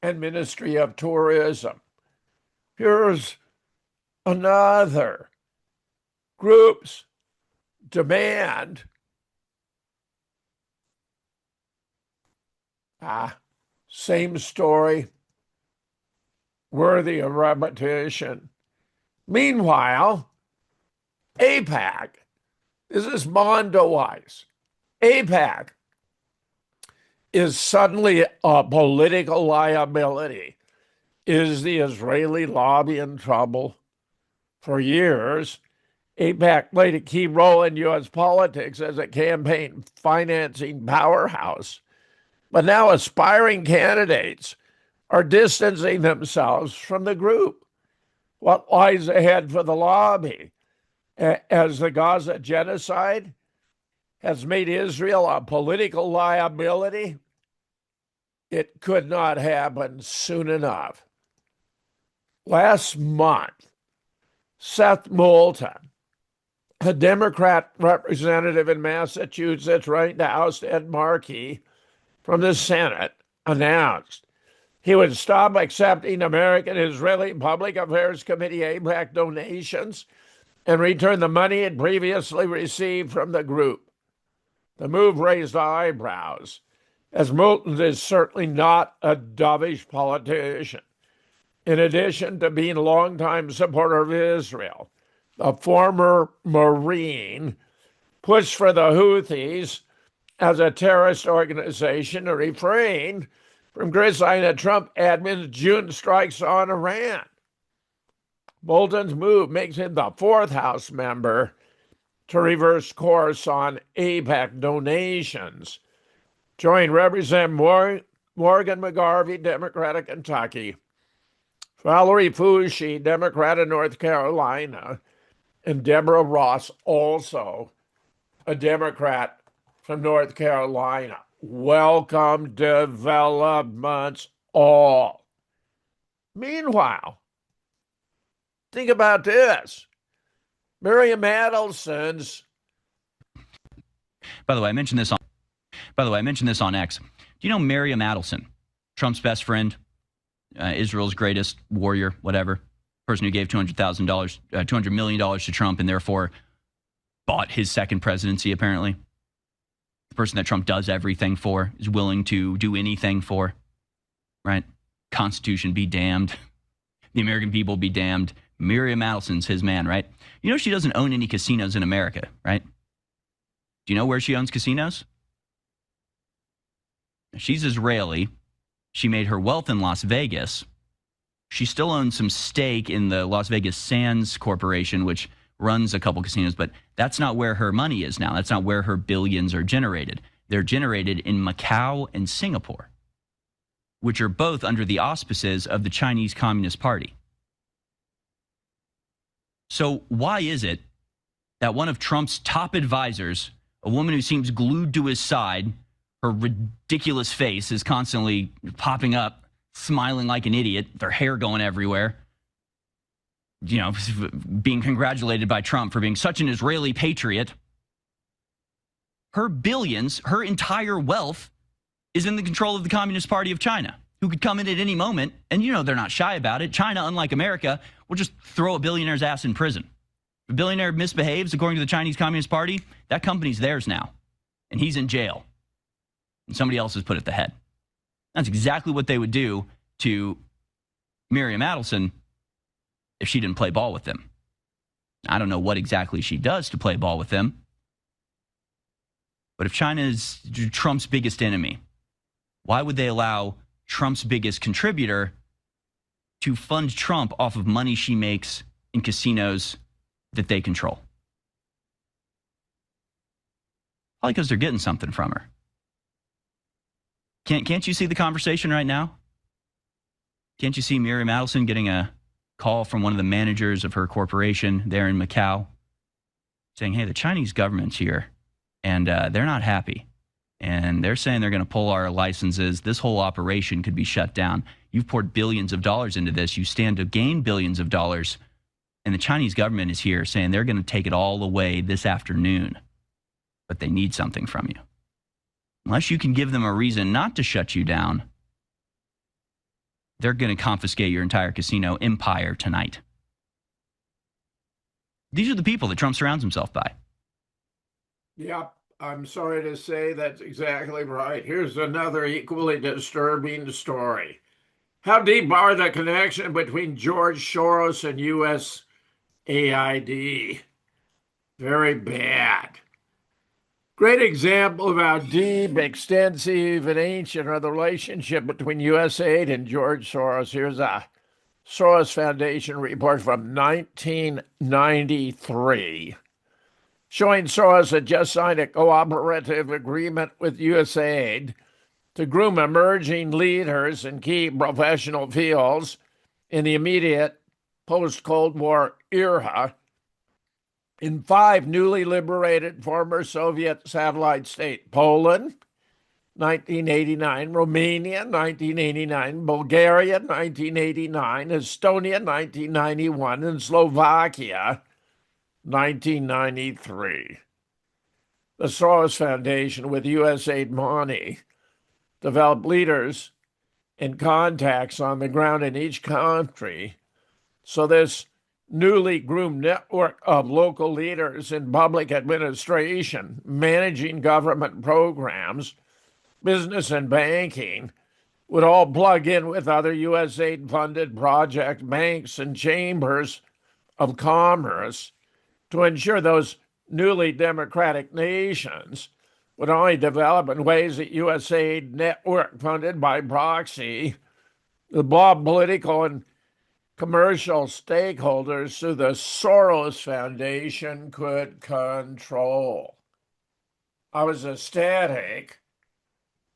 and Ministry of Tourism. Here's another. Groups demand same story, worthy of repetition. Meanwhile, AIPAC, this is Mondoweiss. AIPAC is suddenly a political liability. Is the Israeli lobby in trouble? For years, AIPAC played a key role in U.S. politics as a campaign financing powerhouse. But now aspiring candidates are distancing themselves from the group. What lies ahead for the lobby? As the Gaza genocide has made Israel a political liability, it could not happen soon enough. Last month, Seth Moulton, a Democrat representative in Massachusetts, running to oust Ed Markey from the Senate, announced he would stop accepting American Israeli Public Affairs Committee AIPAC donations and return the money it previously received from the group. The move raised eyebrows, as Moulton is certainly not a dovish politician. In addition to being a longtime supporter of Israel, the former Marine pushed for the Houthis as a terrorist organization to refrain from criticizing the Trump admin's June strikes on Iran. Bolton's move makes him the fourth House member to reverse course on APEC donations. Join Representative Morgan McGarvey, Democrat of Kentucky, Valerie Foushee, Democrat of North Carolina, and Deborah Ross, also a Democrat from North Carolina. Welcome developments all. Meanwhile, think about this. Miriam Adelson's. By the way, I mentioned this on X. Do you know Miriam Adelson, Trump's best friend, Israel's greatest warrior, whatever, person who gave $200 million to Trump and therefore bought his second presidency, apparently. The person that Trump does everything for, is willing to do anything for, right? Constitution be damned. The American people be damned. Miriam Adelson's his man, right? You know she doesn't own any casinos in America, right? Do you know where she owns casinos? She's Israeli. She made her wealth in Las Vegas. She still owns some stake in the Las Vegas Sands Corporation, which runs a couple casinos, but that's not where her money is now. That's not where her billions are generated. They're generated in Macau and Singapore, which are both under the auspices of the Chinese Communist Party. So why is it that one of Trump's top advisors, a woman who seems glued to his side, her ridiculous face is constantly popping up, smiling like an idiot, their hair going everywhere, you know, being congratulated by Trump for being such an Israeli patriot. Her billions, her entire wealth is in the control of the Communist Party of China, who could come in at any moment, and you know they're not shy about it. China, unlike America, will just throw a billionaire's ass in prison. If a billionaire misbehaves, according to the Chinese Communist Party, that company's theirs now, and he's in jail, and somebody else is put at the head. That's exactly what they would do to Miriam Adelson if she didn't play ball with them. I don't know what exactly she does to play ball with them, but if China is Trump's biggest enemy, why would they allow Trump's biggest contributor to fund Trump off of money she makes in casinos that they control? Probably because they're getting something from her. Can't you see the conversation right now? Can't you see Miriam Adelson getting a call from one of the managers of her corporation there in Macau saying, hey, the Chinese government's here and they're not happy. And they're saying they're going to pull our licenses. This whole operation could be shut down. You've poured billions of dollars into this. You stand to gain billions of dollars. And the Chinese government is here saying they're going to take it all away this afternoon. But they need something from you. Unless you can give them a reason not to shut you down, they're going to confiscate your entire casino empire tonight. These are the people that Trump surrounds himself by. Yep, I'm sorry to say that's exactly right. Here's another equally disturbing story. How deep are the connection between George Soros and USAID? Very bad. Great example of how deep, extensive, and ancient are the relationship between USAID and George Soros. Here's a Soros Foundation report from 1993 showing Soros had just signed a cooperative agreement with USAID to groom emerging leaders in key professional fields in the immediate post-Cold War era in 5 newly liberated former Soviet satellite states: Poland, 1989, Romania, 1989, Bulgaria, 1989, Estonia, 1991, and Slovakia, 1993. The Soros Foundation, with USAID money, developed leaders and contacts on the ground in each country. So this newly groomed network of local leaders in public administration, managing government programs, business and banking, would all plug in with other USAID-funded project banks and chambers of commerce to ensure those newly democratic nations would only develop in ways that USAID network funded by proxy, the broad political and commercial stakeholders through the Soros Foundation could control. I was ecstatic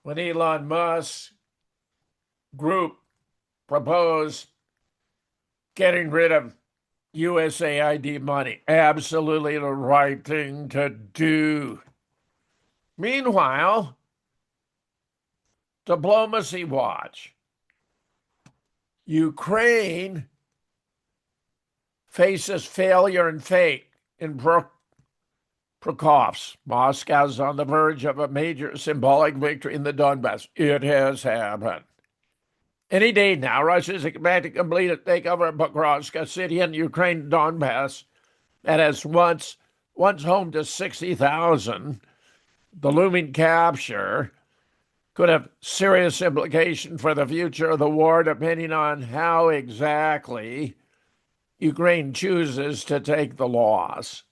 when Elon Musk's group proposed getting rid of USAID money. Absolutely the right thing to do. Meanwhile, diplomacy watch. Ukraine faces failure and fate in Prokof's. Moscow's on the verge of a major symbolic victory in the Donbass. It has happened. Any day now, Russia is about to complete a takeover of Pokrovsk city in Ukraine, Donbass, that has once home to 60,000. The looming capture could have serious implications for the future of the war, depending on how exactly Ukraine chooses to take the loss.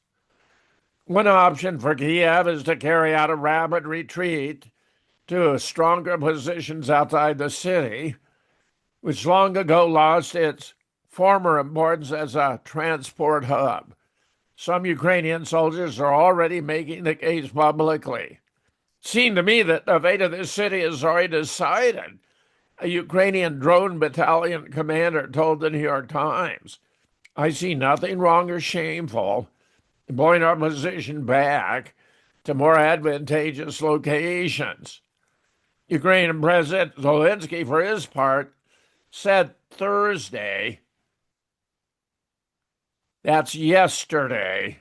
One option for Kiev is to carry out a rapid retreat to stronger positions outside the city, which long ago lost its former importance as a transport hub. Some Ukrainian soldiers are already making the case publicly. It seemed to me that the fate of this city is already decided. A Ukrainian drone battalion commander told the New York Times, I see nothing wrong or shameful in blowing our position back to more advantageous locations. Ukrainian President Zelensky, for his part, said Thursday, that's yesterday,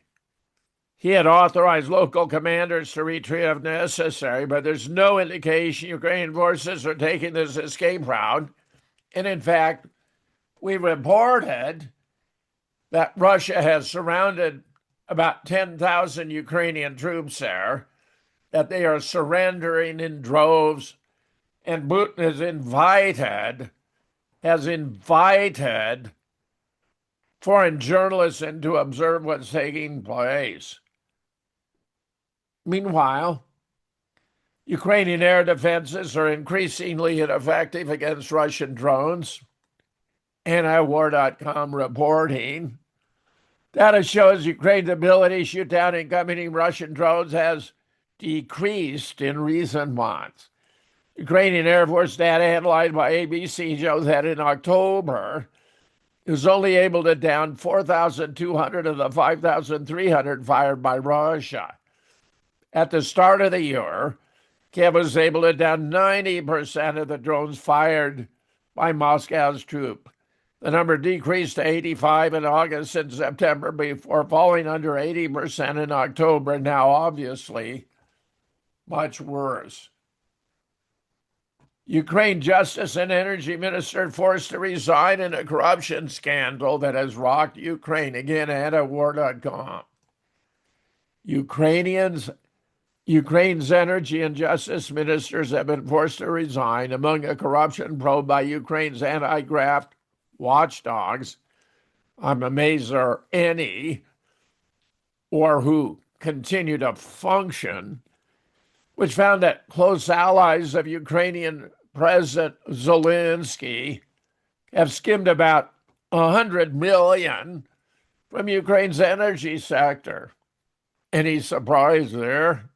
he had authorized local commanders to retreat if necessary, but there's no indication Ukrainian forces are taking this escape route. And in fact, we reported that Russia has surrounded about 10,000 Ukrainian troops there, that they are surrendering in droves, and Putin has invited foreign journalists in to observe what's taking place. Meanwhile, Ukrainian air defenses are increasingly ineffective against Russian drones. Antiwar.com reporting. Data shows Ukraine's ability to shoot down incoming Russian drones has decreased in recent months. Ukrainian Air Force data headlined by ABC shows that in October, it was only able to down 4,200 of the 5,300 fired by Russia. At the start of the year, Kiev was able to down 90% of the drones fired by Moscow's troops. The number decreased to 85 in August and September before falling under 80% in October. Now, obviously, much worse. Ukraine Justice and Energy Minister forced to resign in a corruption scandal that has rocked Ukraine. Again, antiwar.com. Ukraine's energy and justice ministers have been forced to resign among a corruption probe by Ukraine's anti-graft watchdogs. I'm amazed there are any or who continue to function, which found that close allies of Ukrainian President Zelensky have skimmed about $100 million from Ukraine's energy sector. Any surprise there?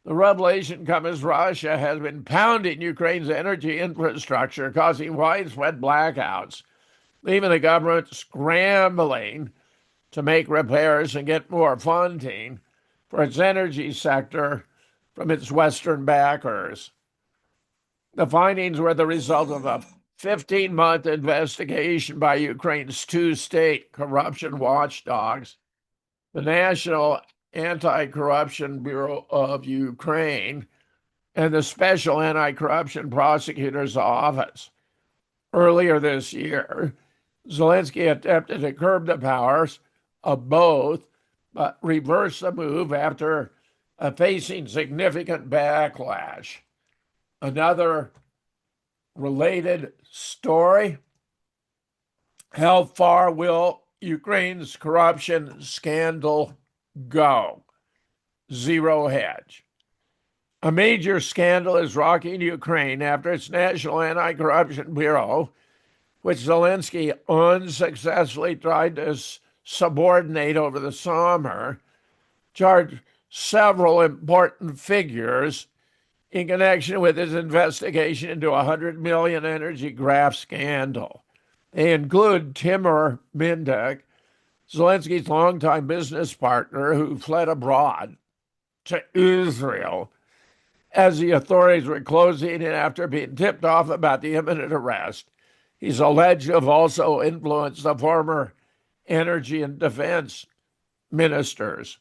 The revelation comes as Russia has been pounding Ukraine's energy infrastructure, causing widespread blackouts, leaving the government scrambling to make repairs and get more funding for its energy sector from its Western backers. The findings were the result of a 15-month investigation by Ukraine's two state corruption watchdogs, the National Anti-Corruption Bureau of Ukraine and the Special Anti-Corruption Prosecutor's Office. Earlier this year, Zelensky attempted to curb the powers of both, but reversed the move after facing significant backlash. Another related story: how far will Ukraine's corruption scandal go? Zero hedge. A major scandal is rocking Ukraine after its National Anti-Corruption Bureau, which Zelensky unsuccessfully tried to subordinate over the summer, charged several important figures in connection with his investigation into a $100 million energy graft scandal. They include Timur Mindek, Zelensky's longtime business partner, who fled abroad to Israel as the authorities were closing in after being tipped off about the imminent arrest. He's alleged to have also influenced the former energy and defense ministers.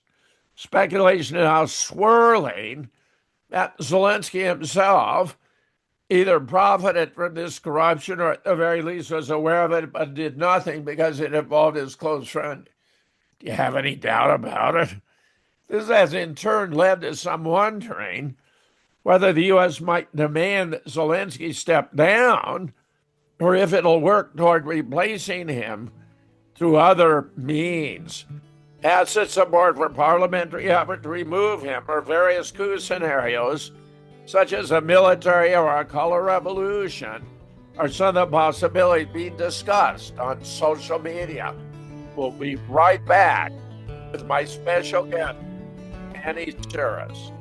Speculation is now swirling that Zelensky himself either profited from this corruption or at the very least was aware of it but did nothing because it involved his close friend. Do you have any doubt about it? This has in turn led to some wondering whether the U.S. might demand that Zelensky step down or if it'll work toward replacing him through other means. Asset support for parliamentary effort to remove him or various coup scenarios, such as a military or a color revolution, are some of the possibilities being discussed on social media. We'll be right back with my special guest, Annie Cirrus.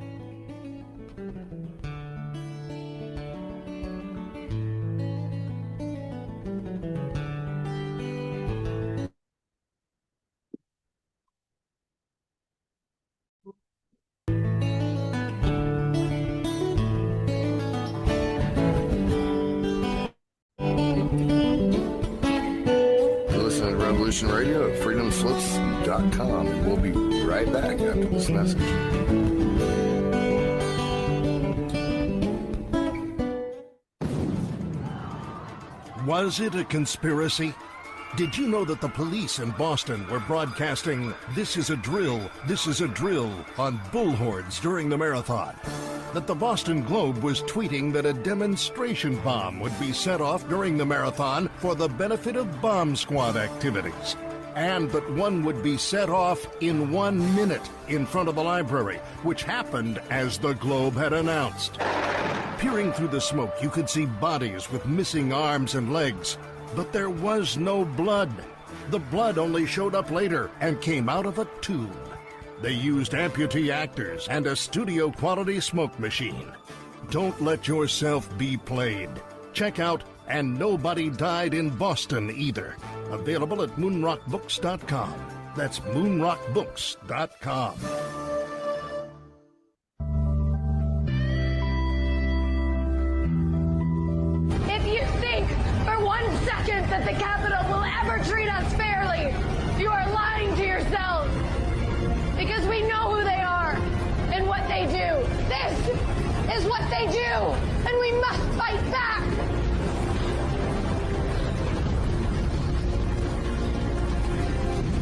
Radio at freedomslips.com. We'll be right back after this message. Was it a conspiracy? Did you know that the police in Boston were broadcasting "This is a drill, this is a drill" on bullhorns during the marathon? That the Boston Globe was tweeting that a demonstration bomb would be set off during the marathon for the benefit of bomb squad activities? And that one would be set off in 1 minute in front of the library, which happened as the Globe had announced. Peering through the smoke, you could see bodies with missing arms and legs, but there was no blood. The blood only showed up later and came out of a tube. They used amputee actors and a studio-quality smoke machine. Don't let yourself be played. Check out And Nobody Died in Boston Either. Available at moonrockbooks.com. That's moonrockbooks.com. If you think for 1 second that the Capitol will ever treat us fairly, you are lying to yourselves. Because we know who they are and what they do. This is what they do, and we must fight back.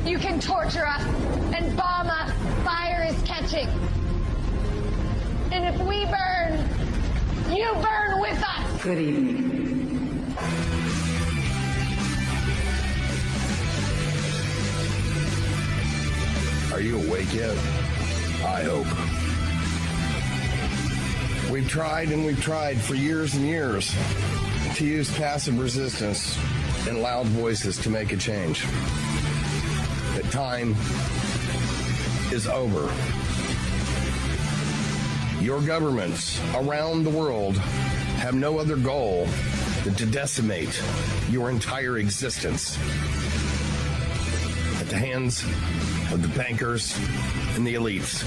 You can torture us and bomb us. Fire is catching. And if we burn, you burn with us. Good evening. Are you awake yet? I hope. We've tried and we've tried for years and years to use passive resistance and loud voices to make a change. The time is over. Your governments around the world have no other goal than to decimate your entire existence at the hands of the bankers and the elites.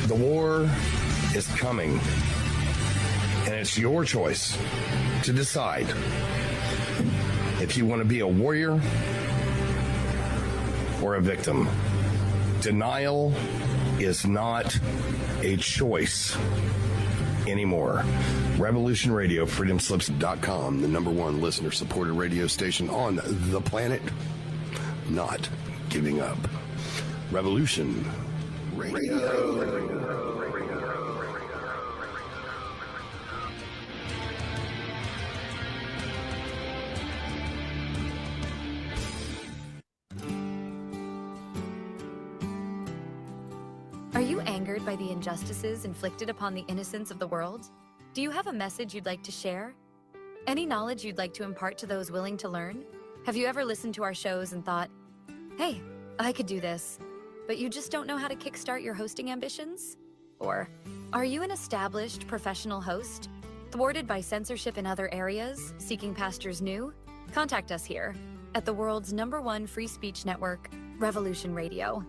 The war is coming, and it's your choice to decide if you want to be a warrior or a victim. Denial is not a choice anymore. Revolution Radio, freedomslips.com, the #1 listener-supported radio station on the planet. Not giving up. Revolution Radio. Are you angered by the injustices inflicted upon the innocents of the world? Do you have a message you'd like to share? Any knowledge you'd like to impart to those willing to learn? Have you ever listened to our shows and thought, hey, I could do this, but you just don't know how to kickstart your hosting ambitions? Or are you an established professional host, thwarted by censorship in other areas, seeking pastures new? Contact us here at the world's #1 free speech network, Revolution Radio.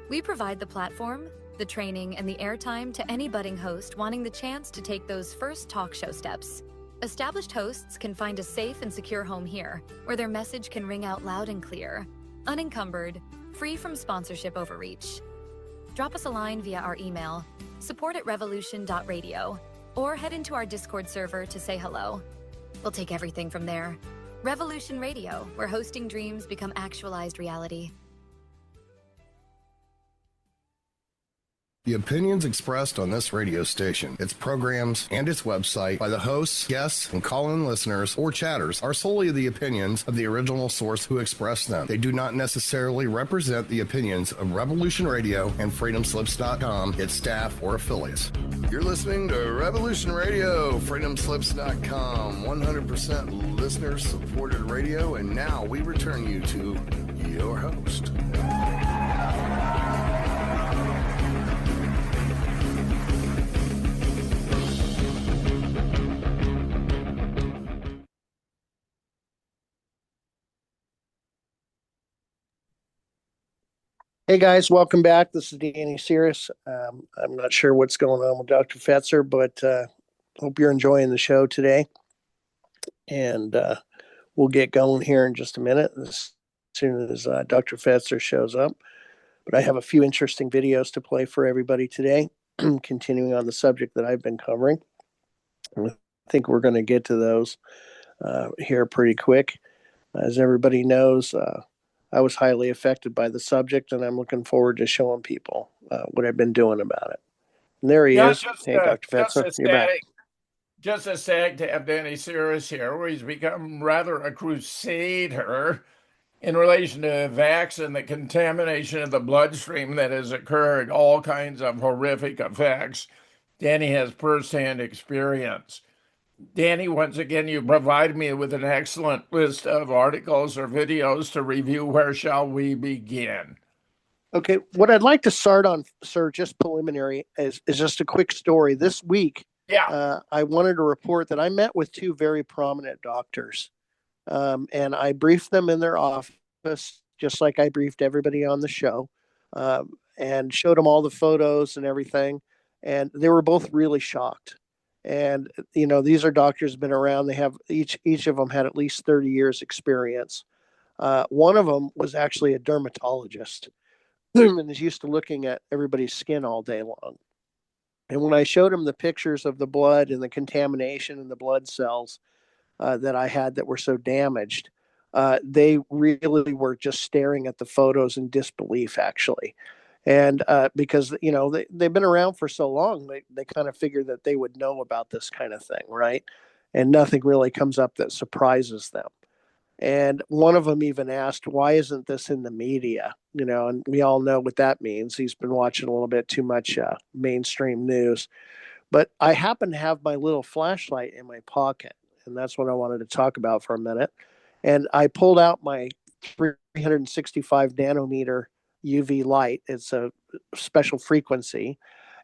We provide the platform, the training, and the airtime to any budding host wanting the chance to take those first talk show steps. Established hosts can find a safe and secure home here, where their message can ring out loud and clear, unencumbered, free from sponsorship overreach. Drop us a line via our email, support@revolution.radio, or head into our Discord server to say hello. We'll take everything from there. Revolution Radio, where hosting dreams become actualized reality. The opinions expressed on this radio station, its programs, and its website by the hosts, guests, and call-in listeners or chatters are solely the opinions of the original source who expressed them. They do not necessarily represent the opinions of Revolution Radio and freedomslips.com, its staff, or affiliates. You're listening to Revolution Radio, freedomslips.com, 100% listener-supported radio, and now we return you to your host. Hey guys, welcome back. This is Danny Cirrus. I'm not sure what's going on with Dr. Fetzer, but hope you're enjoying the show today. And we'll get going here in just a minute as soon as Dr. Fetzer shows up. But I have a few interesting videos to play for everybody today, continuing on the subject that I've been covering. I think we're going to get to those here pretty quick. As everybody knows, I was highly affected by the subject, and I'm looking forward to showing people what I've been doing about it. And there he is. Hey, Dr. Fetzer, you're back. Just a sec to have Danny Cirrus here, where he's become rather a crusader in relation to vaccine and the contamination of the bloodstream that has occurred, all kinds of horrific effects. Danny has firsthand experience. Danny, once again, you provide me with an excellent list of articles or videos to review. Where shall we begin? Okay, what I'd like to start on, sir, just preliminary, is just a quick story. This week, I wanted to report that I met with two very prominent doctors, and I briefed them in their office, just like I briefed everybody on the show, and showed them all the photos and everything, and they were both really shocked. And, you know, these are doctors who've been around. They have each of them had at least 30 years experience. One of them was actually a dermatologist and is used to looking at everybody's skin all day long. And when I showed him the pictures of the blood and the contamination in the blood cells that I had that were so damaged, they really were just staring at the photos in disbelief, actually. And because, you know, they've been around for so long, they kind of figured that they would know about this kind of thing, right? And nothing really comes up that surprises them. And one of them even asked, why isn't this in the media? You know, and we all know what that means. He's been watching a little bit too much mainstream news. But I happen to have my little flashlight in my pocket, and that's what I wanted to talk about for a minute. And I pulled out my 365 nanometer UV light. It's a special frequency,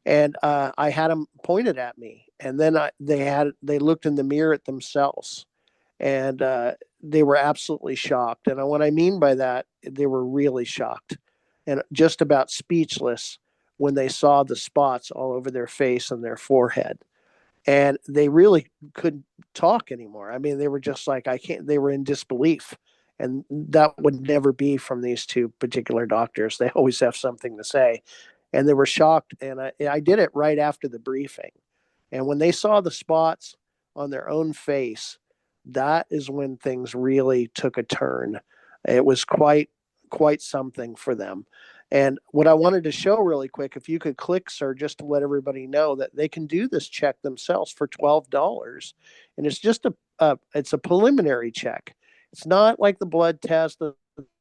and I had them pointed at me, and then they looked in the mirror at themselves, and they were absolutely shocked. And what I mean by that, they were really shocked and just about speechless when they saw the spots all over their face and their forehead, and they really couldn't talk anymore. I mean, they were just like, I can't. They were in disbelief. And that would never be from these two particular doctors. They always have something to say. And they were shocked. And I did it right after the briefing. And when they saw the spots on their own face, that is when things really took a turn. It was quite something for them. And what I wanted to show really quick, if you could click, sir, just to let everybody know that they can do this check themselves for $12. And it's just it's a preliminary check. It's not like the blood test that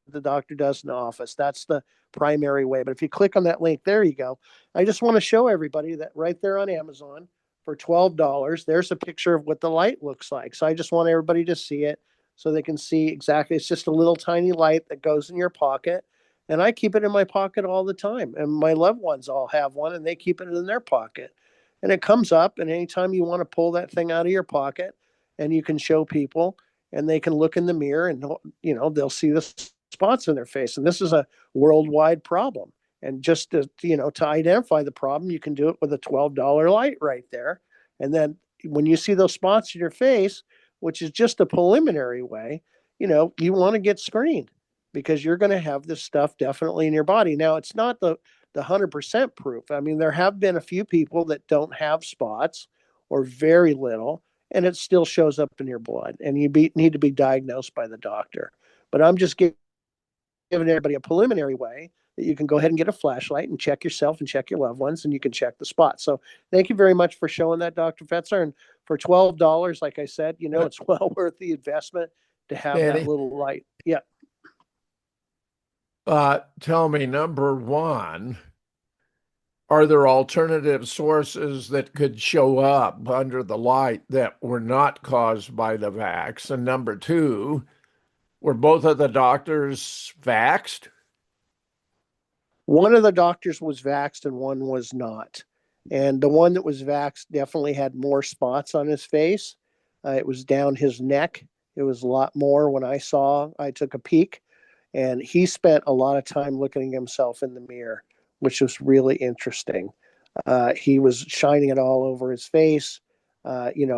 the doctor does in the office. That's the primary way. But if you click on that link, there you go. I just want to show everybody that right there on Amazon for $12. There's a picture of what the light looks like. So I just want everybody to see it so they can see exactly. It's just a little tiny light that goes in your pocket. And I keep it in my pocket all the time. And my loved ones all have one and they keep it in their pocket. And it comes up, and anytime you want to pull that thing out of your pocket and you can show people and they can look in the mirror and, they'll see the spots in their face. And this is a worldwide problem. And just to identify the problem, you can do it with a $12 light right there. And then when you see those spots in your face, which is just a preliminary way, you want to get screened because you're going to have this stuff definitely in your body. Now, it's not the 100% proof. I mean, there have been a few people that don't have spots or very little, and it still shows up in your blood, and you need to be diagnosed by the doctor. But I'm just giving everybody a preliminary way that you can go ahead and get a flashlight and check yourself and check your loved ones, and you can check the spots. So thank you very much for showing that, Dr. Fetzer. And for $12, like I said, it's well worth the investment to have Danny? that little light. Yeah. Tell me, number one, are there alternative sources that could show up under the light that were not caused by the vax? And number two, were both of the doctors vaxxed? One of the doctors was vaxxed and one was not. And the one that was vaxxed definitely had more spots on his face. It was down his neck. It was a lot more when I took a peek. And he spent a lot of time looking at himself in the mirror, which was really interesting. He was shining it all over his face,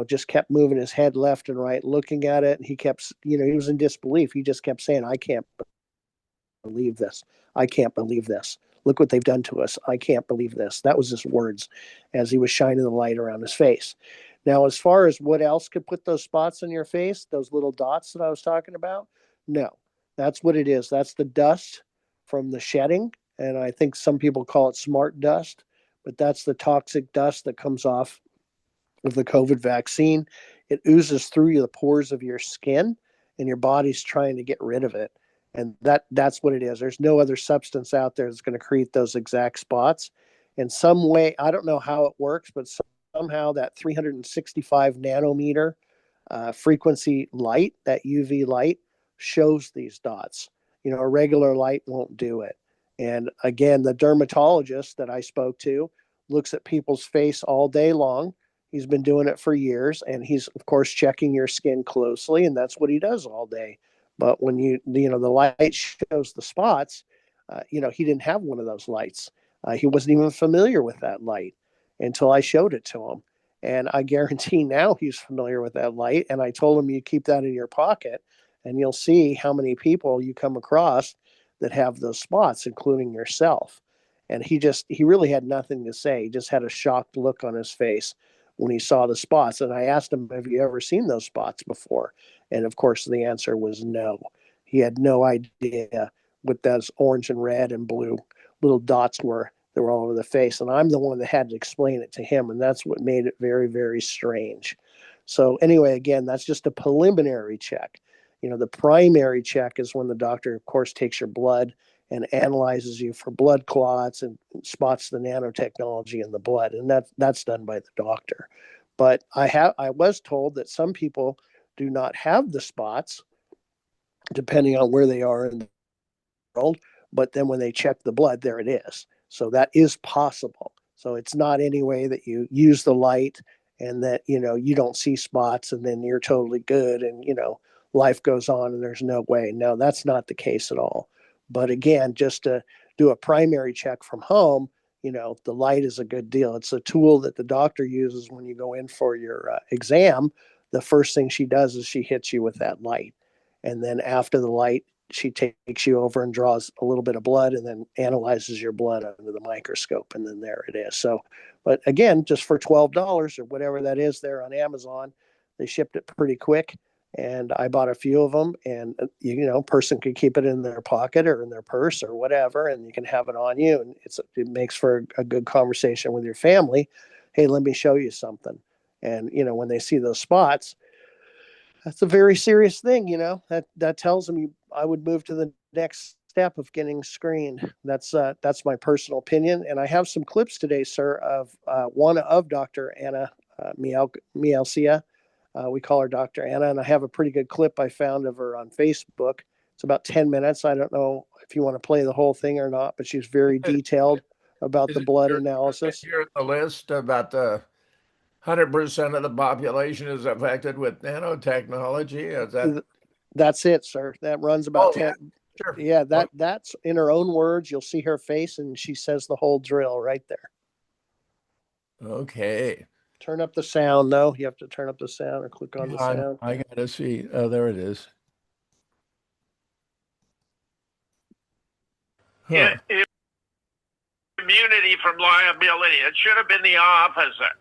just kept moving his head left and right, looking at it. And he kept, he was in disbelief. He just kept saying, I can't believe this. I can't believe this. Look what they've done to us. I can't believe this. That was his words as he was shining the light around his face. Now, as far as what else could put those spots on your face, those little dots that I was talking about, no. That's what it is. That's the dust from the shedding. And I think some people call it smart dust, but that's the toxic dust that comes off of the COVID vaccine. It oozes through the pores of your skin, and your body's trying to get rid of it. And that's what it is. There's no other substance out there that's going to create those exact spots. In some way, I don't know how it works, but somehow that 365 nanometer frequency light, that UV light, shows these dots. A regular light won't do it. And again, the dermatologist that I spoke to looks at people's face all day long. He's been doing it for years, and he's of course checking your skin closely, and that's what he does all day. But when the light shows the spots, he didn't have one of those lights. He wasn't even familiar with that light until I showed it to him. And I guarantee now he's familiar with that light. And I told him, you keep that in your pocket and you'll see how many people you come across that have those spots, including yourself. And he really had nothing to say. He just had a shocked look on his face when he saw the spots. And I asked him, have you ever seen those spots before? And of course, the answer was no. He had no idea what those orange and red and blue little dots were that were all over the face. And I'm the one that had to explain it to him. And that's what made it very, very strange. So anyway, again, that's just a preliminary check. The primary check is when the doctor, of course, takes your blood and analyzes you for blood clots and spots the nanotechnology in the blood. And that's done by the doctor. But I was told that some people do not have the spots, depending on where they are in the world. But then when they check the blood, there it is. So that is possible. So it's not any way that you use the light and that, you don't see spots and then you're totally good and, life goes on and there's no way. No, that's not the case at all. But again, just to do a primary check from home, the light is a good deal. It's a tool that the doctor uses when you go in for your exam. The first thing she does is she hits you with that light. And then after the light, she takes you over and draws a little bit of blood and then analyzes your blood under the microscope. And then there it is. So, but again, just for $12 or whatever that is there on Amazon, they shipped it pretty quick. And I bought a few of them, and person could keep it in their pocket or in their purse or whatever, and you can have it on you. And it makes for a good conversation with your family. Hey, let me show you something. And when they see those spots, that's a very serious thing. That tells them I would move to the next step of getting screened. That's my personal opinion. And I have some clips today, sir, of one of Dr. Anna Mielcia. We call her Dr. Anna, and I have a pretty good clip I found of her on Facebook. It's about 10 minutes. I don't know if you want to play the whole thing or not, but she's very detailed about the blood analysis. Here at the list about the 100% of the population is affected with nanotechnology. Is that? That's it, sir. That runs about 10. Yeah, sure. Yeah, that's in her own words. You'll see her face, and she says the whole drill right there. Okay. Turn up the sound, though. You have to turn up the sound or click on the sound. I got to see. Oh, there it is. Huh. Immunity from liability. It should have been the opposite.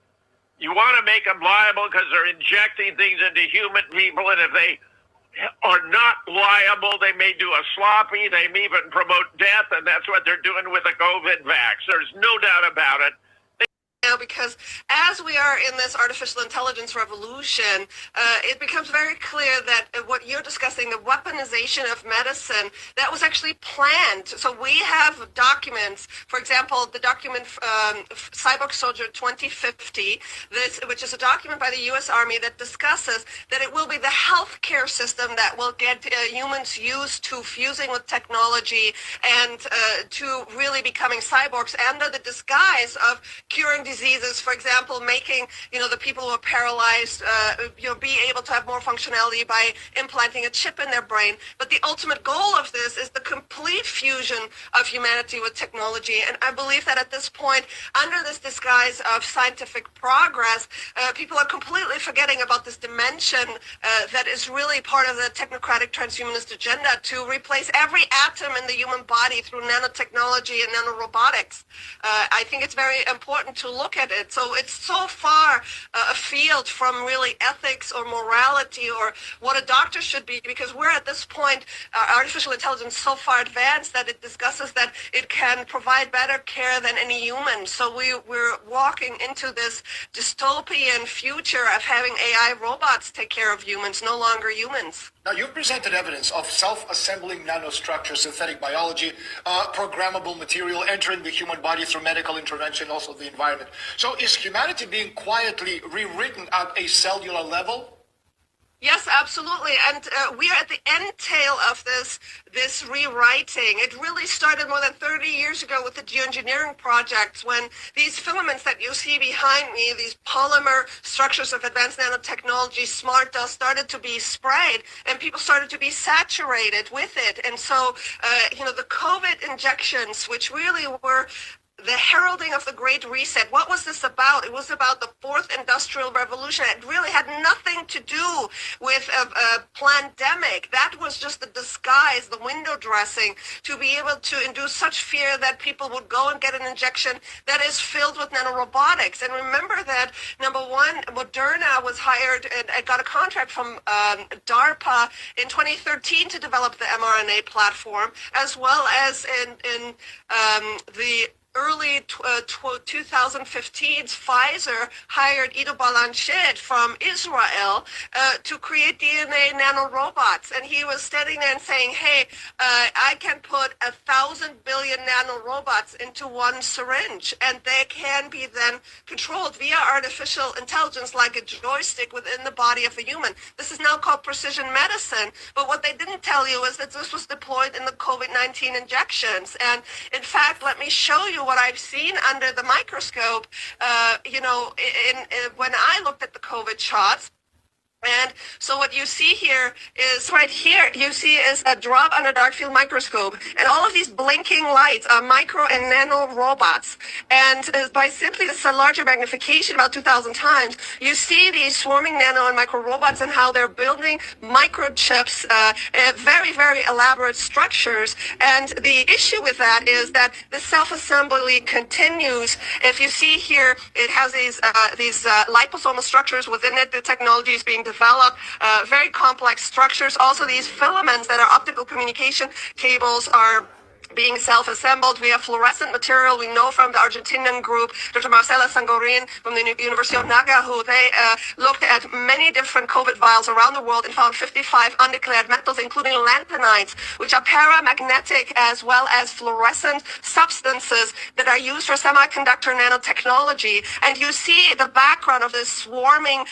You want to make them liable because they're injecting things into human people, and if they are not liable, they may do a sloppy, they may even promote death, and that's what they're doing with the COVID vax. There's no doubt about it. Now, because as we are in this artificial intelligence revolution, it becomes very clear that what you're discussing, the weaponization of medicine, that was actually planned. So we have documents, for example, the document Cyborg Soldier 2050, which is a document by the U.S. Army that discusses that it will be the healthcare system that will get humans used to fusing with technology and to really becoming cyborgs under the disguise of curing diseases, for example, making, the people who are paralyzed, be able to have more functionality by implanting a chip in their brain. But the ultimate goal of this is the complete fusion of humanity with technology. And I believe that at this point, under this disguise of scientific progress, people are completely forgetting about this dimension that is really part of the technocratic transhumanist agenda to replace every atom in the human body through nanotechnology and nanorobotics. I think it's very important to look at it. So it's so far afield from really ethics or morality or what a doctor should be, because we're at this point, artificial intelligence so far advanced that it discusses that it can provide better care than any human. So we're walking into this dystopian future of having AI robots take care of humans, no longer humans. Now, you've presented evidence of self-assembling nanostructures, synthetic biology, programmable material entering the human body through medical intervention, also the environment. So is humanity being quietly rewritten at a cellular level? Yes, absolutely. And we are at the end tail of this rewriting. It really started more than 30 years ago with the geoengineering projects, when these filaments that you see behind me, these polymer structures of advanced nanotechnology, smart dust, started to be sprayed and people started to be saturated with it. And so, the COVID injections, which really were the heralding of the Great Reset. What was this about? It was about the fourth industrial revolution. It really had nothing to do with a pandemic. That was just the disguise, the window dressing, to be able to induce such fear that people would go and get an injection that is filled with nanorobotics. And remember that, number one, Moderna was hired and got a contract from DARPA in 2013 to develop the mRNA platform, as well as in the early 2015's Pfizer hired Ido Balanchet from Israel to create DNA nanorobots. And he was standing there and saying, hey, I can put 1,000 billion nanorobots into one syringe, and they can be then controlled via artificial intelligence like a joystick within the body of a human. This is now called precision medicine. But what they didn't tell you is that this was deployed in the COVID-19 injections. And in fact, let me show you what I've seen under the microscope, when I looked at the COVID shots. And so what you see here is right here, you see is a drop under dark field microscope. And all of these blinking lights are micro and nano robots. And by simply this larger magnification, about 2,000 times, you see these swarming nano and micro robots and how they're building microchips, very, very elaborate structures. And the issue with that is that the self-assembly continues. If you see here, it has these liposomal structures within it. The technology is being develop very complex structures. Also, these filaments that are optical communication cables are being self-assembled. We have fluorescent material. We know from the Argentinian group, Dr. Marcela Sangorin from the University of Naga, who they looked at many different COVID vials around the world and found 55 undeclared metals, including lanthanides, which are paramagnetic as well as fluorescent substances that are used for semiconductor nanotechnology. And you see the background of this swarming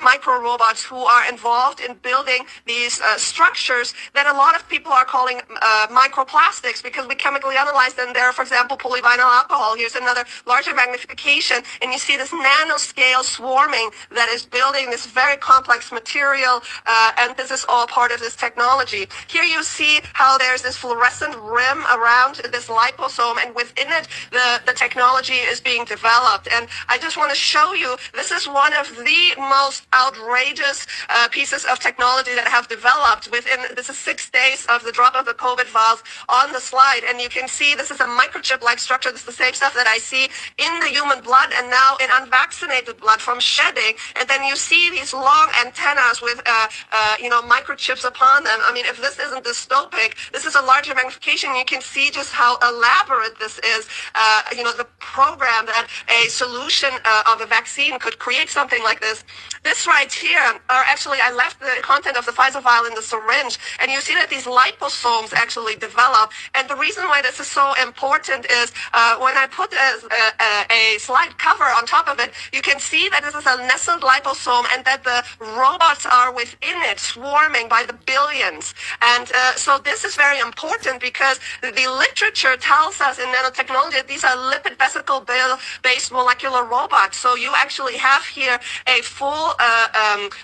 micro robots who are involved in building these structures that a lot of people are calling microplastics, because we chemically analyze them. There, for example, polyvinyl alcohol. Here's another larger magnification, and you see this nanoscale swarming that is building this very complex material, and this is all part of this technology. Here you see how there's this fluorescent rim around this liposome, and within it, the technology is being developed. And I just want to show you, this is one of the most outrageous pieces of technology that have developed within, this is 6 days of the drop of the COVID vials on the slide. And you can see this is a microchip-like structure. This is the same stuff that I see in the human blood and now in unvaccinated blood from shedding. And then you see these long antennas with, microchips upon them. I mean, if this isn't dystopic, this is a larger magnification. You can see just how elaborate this is. The program that a solution of a vaccine could create something like this. This right here are actually, I left the content of the Pfizer vial in the syringe, and you see that these liposomes actually develop. And the reason why this is so important is when I put a slide cover on top of it, you can see that this is a nestled liposome and that the robots are within it, swarming by the billions. And so this is very important because the literature tells us in nanotechnology that these are lipid vesicle-based molecular robots. So you actually have here a full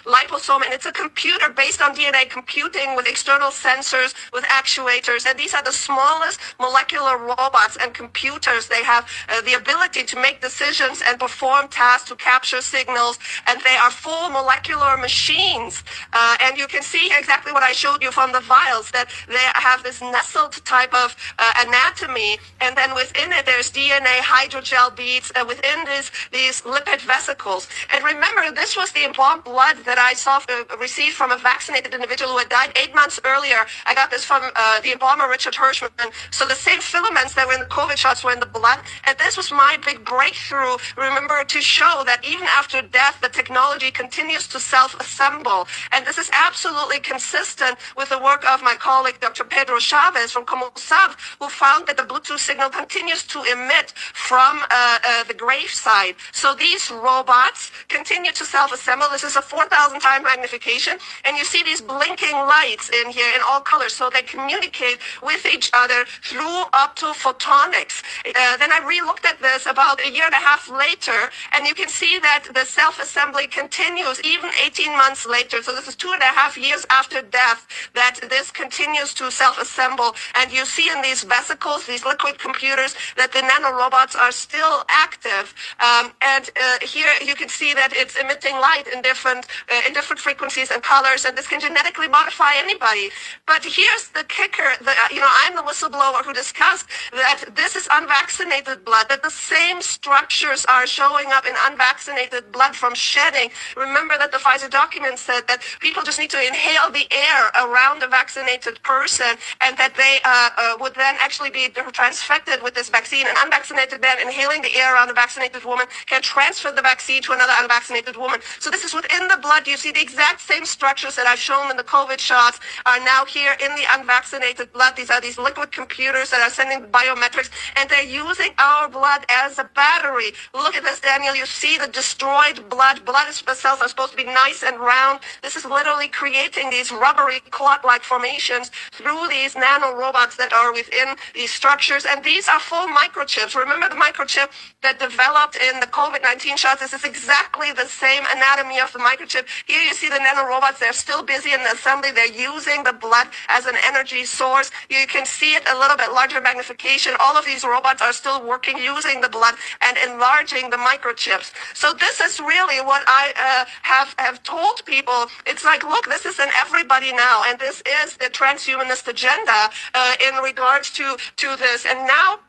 liposome, and it's a computer based on DNA computing with external sensors, with actuators. And these are the smallest molecular robots and computers. They have the ability to make decisions and perform tasks, to capture signals, and they are full molecular machines. And you can see exactly what I showed you from the vials, that they have this nestled type of anatomy, and then within it there's DNA hydrogel beads within these lipid vesicles. And remember, this was the embalmed blood that I received from a vaccinated individual who had died 8 months earlier. I got this from the embalmer Richard Hirschman. So the same filaments that were in the COVID shots were in the blood, and this was my big breakthrough, remember, to show that even after death, the technology continues to self-assemble. And this is absolutely consistent with the work of my colleague, Dr. Pedro Chavez from Comosab, who found that the Bluetooth signal continues to emit from the graveside. So these robots continue to self-assemble. This is a 4,000 time magnification, and you see these blinking lights in here in all colors, so they communicate with each other through optophotonics. Then I re-looked at this about a year and a half later, and you can see that the self-assembly continues even 18 months later. So this is 2.5 years after death that this continues to self-assemble. And you see in these vesicles, these liquid computers, that the nanorobots are still active. Here you can see that it's emitting light in different frequencies and colors, and this can genetically modify anybody. But here's the kicker. I'm the whistleblower who discussed that this is unvaccinated blood, that the same structures are showing up in unvaccinated blood from shedding. Remember that the Pfizer document said that people just need to inhale the air around a vaccinated person, and that they would then actually be transfected with this vaccine. An unvaccinated man inhaling the air around a vaccinated woman can transfer the vaccine to another unvaccinated woman. So this is within the blood. You see the exact same structures that I've shown in the COVID shots are now here in the unvaccinated blood. These are these liquid computers that are sending biometrics, and they're using our blood as a battery. Look at this, Daniel. You see the destroyed blood. Cells are supposed to be nice and round. This is literally creating these rubbery clot-like formations through these nanorobots that are within these structures. And these are full microchips. Remember the microchip that developed in the COVID-19 shots? This is exactly the same anatomy of the microchip. Here you see the nanorobots. They're still busy in the assembly. They're using the blood as an energy source. You can see it a little bit larger magnification. All of these robots are still working using the blood and enlarging the microchips. So this is really what I have told people. It's like, look, this is in everybody now, and this is the transhumanist agenda in regards to this. And now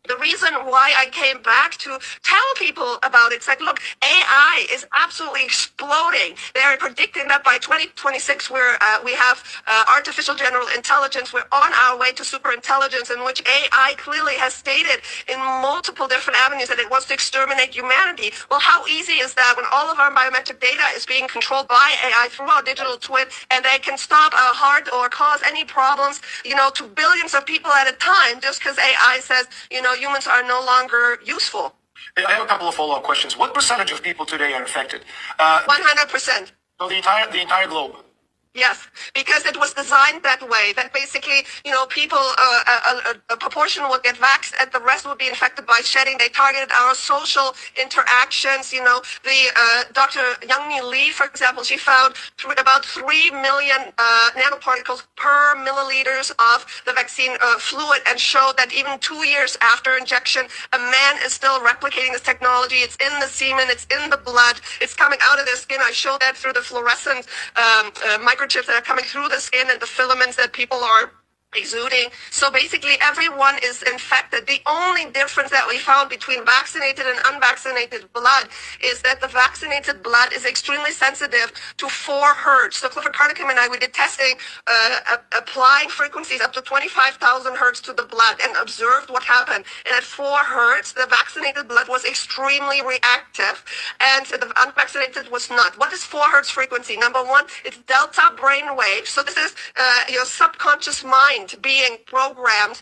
The reason why I came back to tell people about it's like, look, AI is absolutely exploding. They're predicting that by 2026, we have artificial general intelligence. We're on our way to super intelligence, in which AI clearly has stated in multiple different avenues that it wants to exterminate humanity. Well, how easy is that when all of our biometric data is being controlled by AI through our digital twin, and they can stop a heart or cause any problems, to billions of people at a time, just because AI says, humans are no longer useful. I have a couple of follow-up questions. What percentage of people today are affected? 100%. So the entire globe. Yes, because it was designed that way, that basically, people, a proportion will get vaxxed and the rest will be infected by shedding. They targeted our social interactions. Dr. Youngmi Lee, for example, she found about 3 million nanoparticles per milliliters of the vaccine fluid, and showed that even 2 years after injection, a man is still replicating this technology. It's in the semen, it's in the blood, it's coming out of their skin. I showed that through the fluorescent microchips that are coming through the skin and the filaments that people are exuding. So basically everyone is infected. The only difference that we found between vaccinated and unvaccinated blood is that the vaccinated blood is extremely sensitive to 4 hertz. So Clifford Carnicom and I, we did testing, applying frequencies up to 25,000 hertz to the blood, and observed what happened. And at 4 hertz, the vaccinated blood was extremely reactive, and the unvaccinated was not. What is 4 hertz frequency? Number one, it's delta brain waves. So this is your subconscious mind being programmed,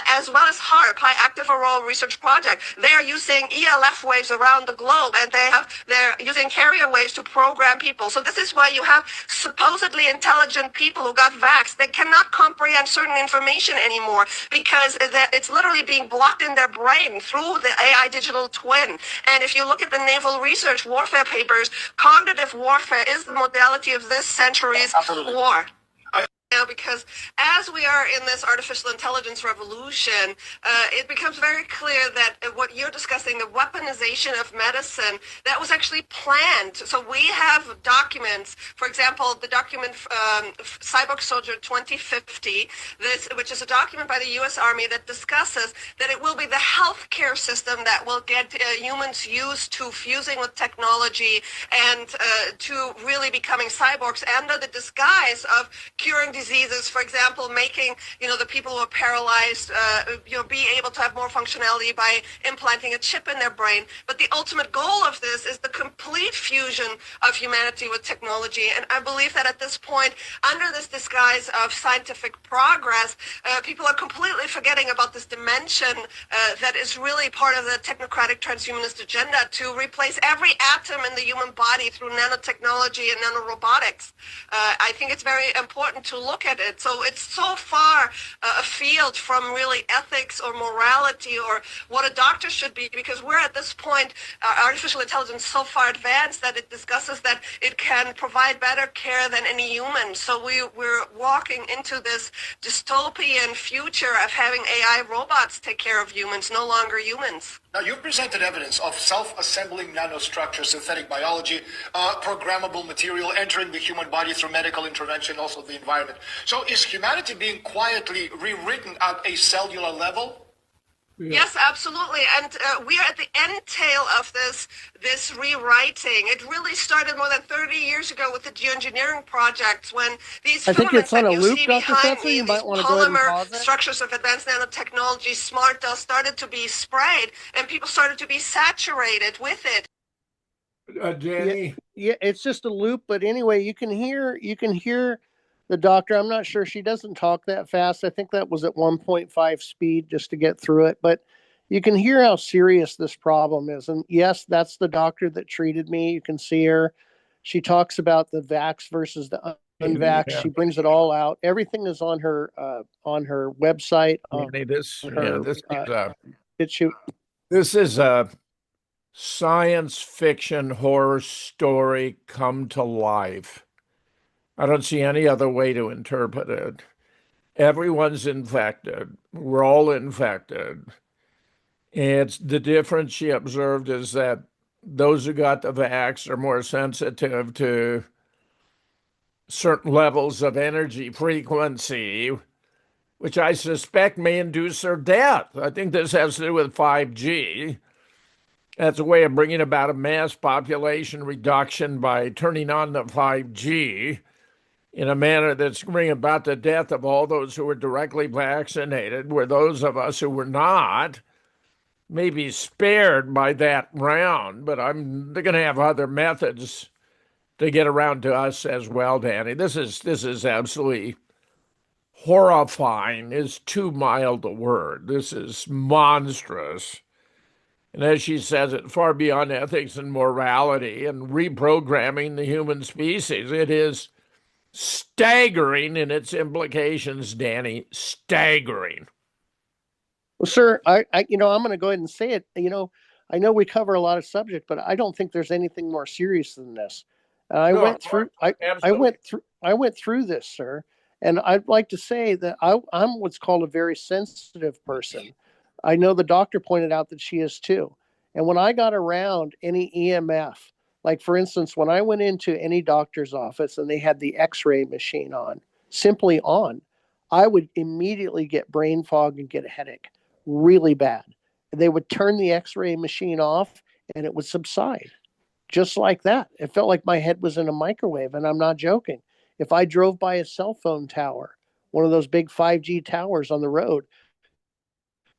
as well as HARP, High Active Auroral Research Project. They are using ELF waves around the globe, and they're using carrier waves to program people. So this is why you have supposedly intelligent people who got vaxxed. They cannot comprehend certain information anymore because it's literally being blocked in their brain through the AI digital twin. And if you look at the naval research warfare papers, cognitive warfare is the modality of this century's war. Now, because as we are in this artificial intelligence revolution, it becomes very clear that what you're discussing, the weaponization of medicine, that was actually planned. So we have documents, for example, the document Cyborg Soldier 2050, which is a document by the U.S. Army that discusses that it will be the healthcare system that will get humans used to fusing with technology and to really becoming cyborgs under the disguise of curing diseases, for example, making, the people who are paralyzed, be able to have more functionality by implanting a chip in their brain. But the ultimate goal of this is the complete fusion of humanity with technology. And I believe that at this point, under this disguise of scientific progress, people are completely forgetting about this dimension that is really part of the technocratic transhumanist agenda to replace every atom in the human body through nanotechnology and nanorobotics. I think it's very important to look at it. So it's so far afield from really ethics or morality or what a doctor should be, because we're at this point, artificial intelligence so far advanced that it discusses that it can provide better care than any human. So we're walking into this dystopian future of having AI robots take care of humans, no longer humans. Now, you've presented evidence of self-assembling nanostructures, synthetic biology, programmable material entering the human body through medical intervention, also the environment. So is humanity being quietly rewritten at a cellular level? Yes, absolutely. And we are at the end tail of this rewriting. It really started more than 30 years ago with the geoengineering projects, when these I think it's on a loop, Dr. behind Fetzer. me, You these might want to go ahead and polymer pause it. structures of advanced nanotechnology, smart dust, started to be sprayed, and people started to be saturated with it. Danny? Yeah, it's just a loop, but anyway, you can hear the doctor. I'm not sure, she doesn't talk that fast. I think that was at 1.5 speed just to get through it, but you can hear how serious this problem is. And yes, that's the doctor that treated me. You can see her. She talks about the vax versus the unvax. Yeah. She brings it all out. Everything is on her website. This is a science fiction horror story come to life. I don't see any other way to interpret it. Everyone's infected. We're all infected. It's the difference she observed is that those who got the vax are more sensitive to certain levels of energy frequency, which I suspect may induce her death. I think this has to do with 5G. That's a way of bringing about a mass population reduction by turning on the 5G in a manner that's bringing about the death of all those who were directly vaccinated, where those of us who were not may be spared by that round. But they're going to have other methods to get around to us as well, Danny. This is absolutely horrifying. Is too mild a word. This is monstrous. And as she says it, far beyond ethics and morality and reprogramming the human species. It is staggering in its implications, Danny. Staggering. Well, sir, I'm going to go ahead and say it. I know we cover a lot of subject, but I don't think there's anything more serious than this. I went through this, sir, and I'd like to say that I'm what's called a very sensitive person. I know the doctor pointed out that she is too. And when I got around any EMF, like for instance, when I went into any doctor's office and they had the X-ray machine on, simply on, I would immediately get brain fog and get a headache really bad. They would turn the X-ray machine off and it would subside just like that. It felt like my head was in a microwave, and I'm not joking. If I drove by a cell phone tower, one of those big 5G towers on the road,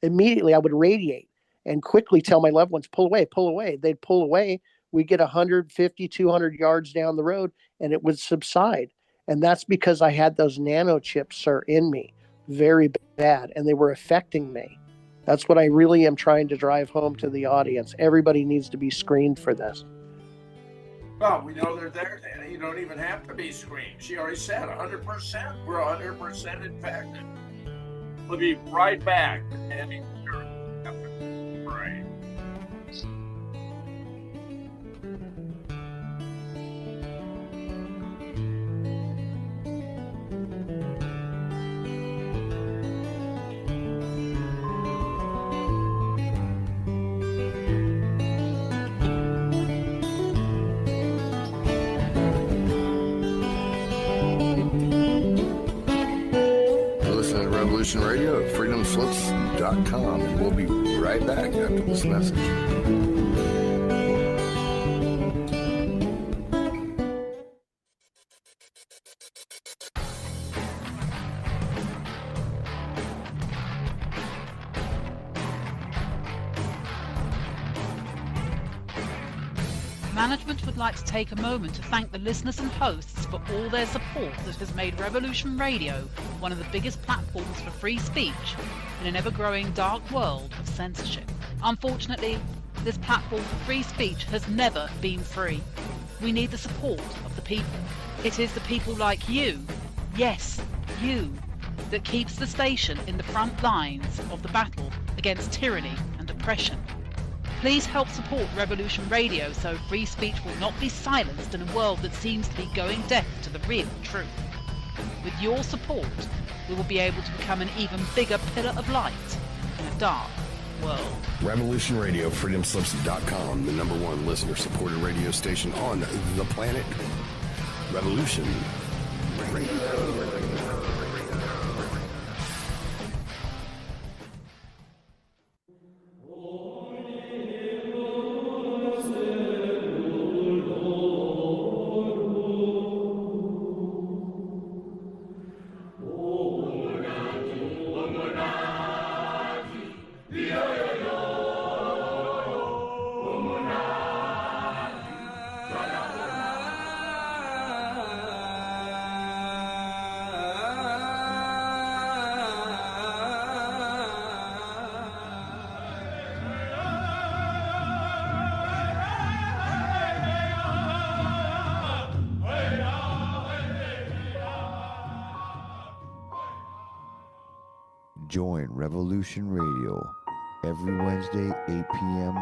immediately I would radiate and quickly tell my loved ones, pull away, pull away. They'd pull away. We'd get 150, 200 yards down the road and it would subside. And that's because I had those nano chips, sir, in me very bad, and they were affecting me. That's what I really am trying to drive home to the audience. Everybody needs to be screened for this. Well, we know they're there, Danny. You don't even have to be screened. She already said 100%. We're 100% infected. We'll be right back. Danny. Right. Revolution Radio at freedomslips.com, and we'll be right back after this message. Management would like to take a moment to thank the listeners and hosts for all their support that has made Revolution Radio one of the biggest platforms for free speech in an ever-growing dark world of censorship. Unfortunately, this platform for free speech has never been free. We need the support of the people. It is the people like you, yes, you, that keeps the station in the front lines of the battle against tyranny and oppression. Please help support Revolution Radio so free speech will not be silenced in a world that seems to be going deaf to the real truth. With your support, we will be able to become an even bigger pillar of light in a dark world. Revolution Radio, freedomslips.com, the #1 listener-supported radio station on the planet. Revolution Radio. Join Revolution Radio every Wednesday, 8 p.m.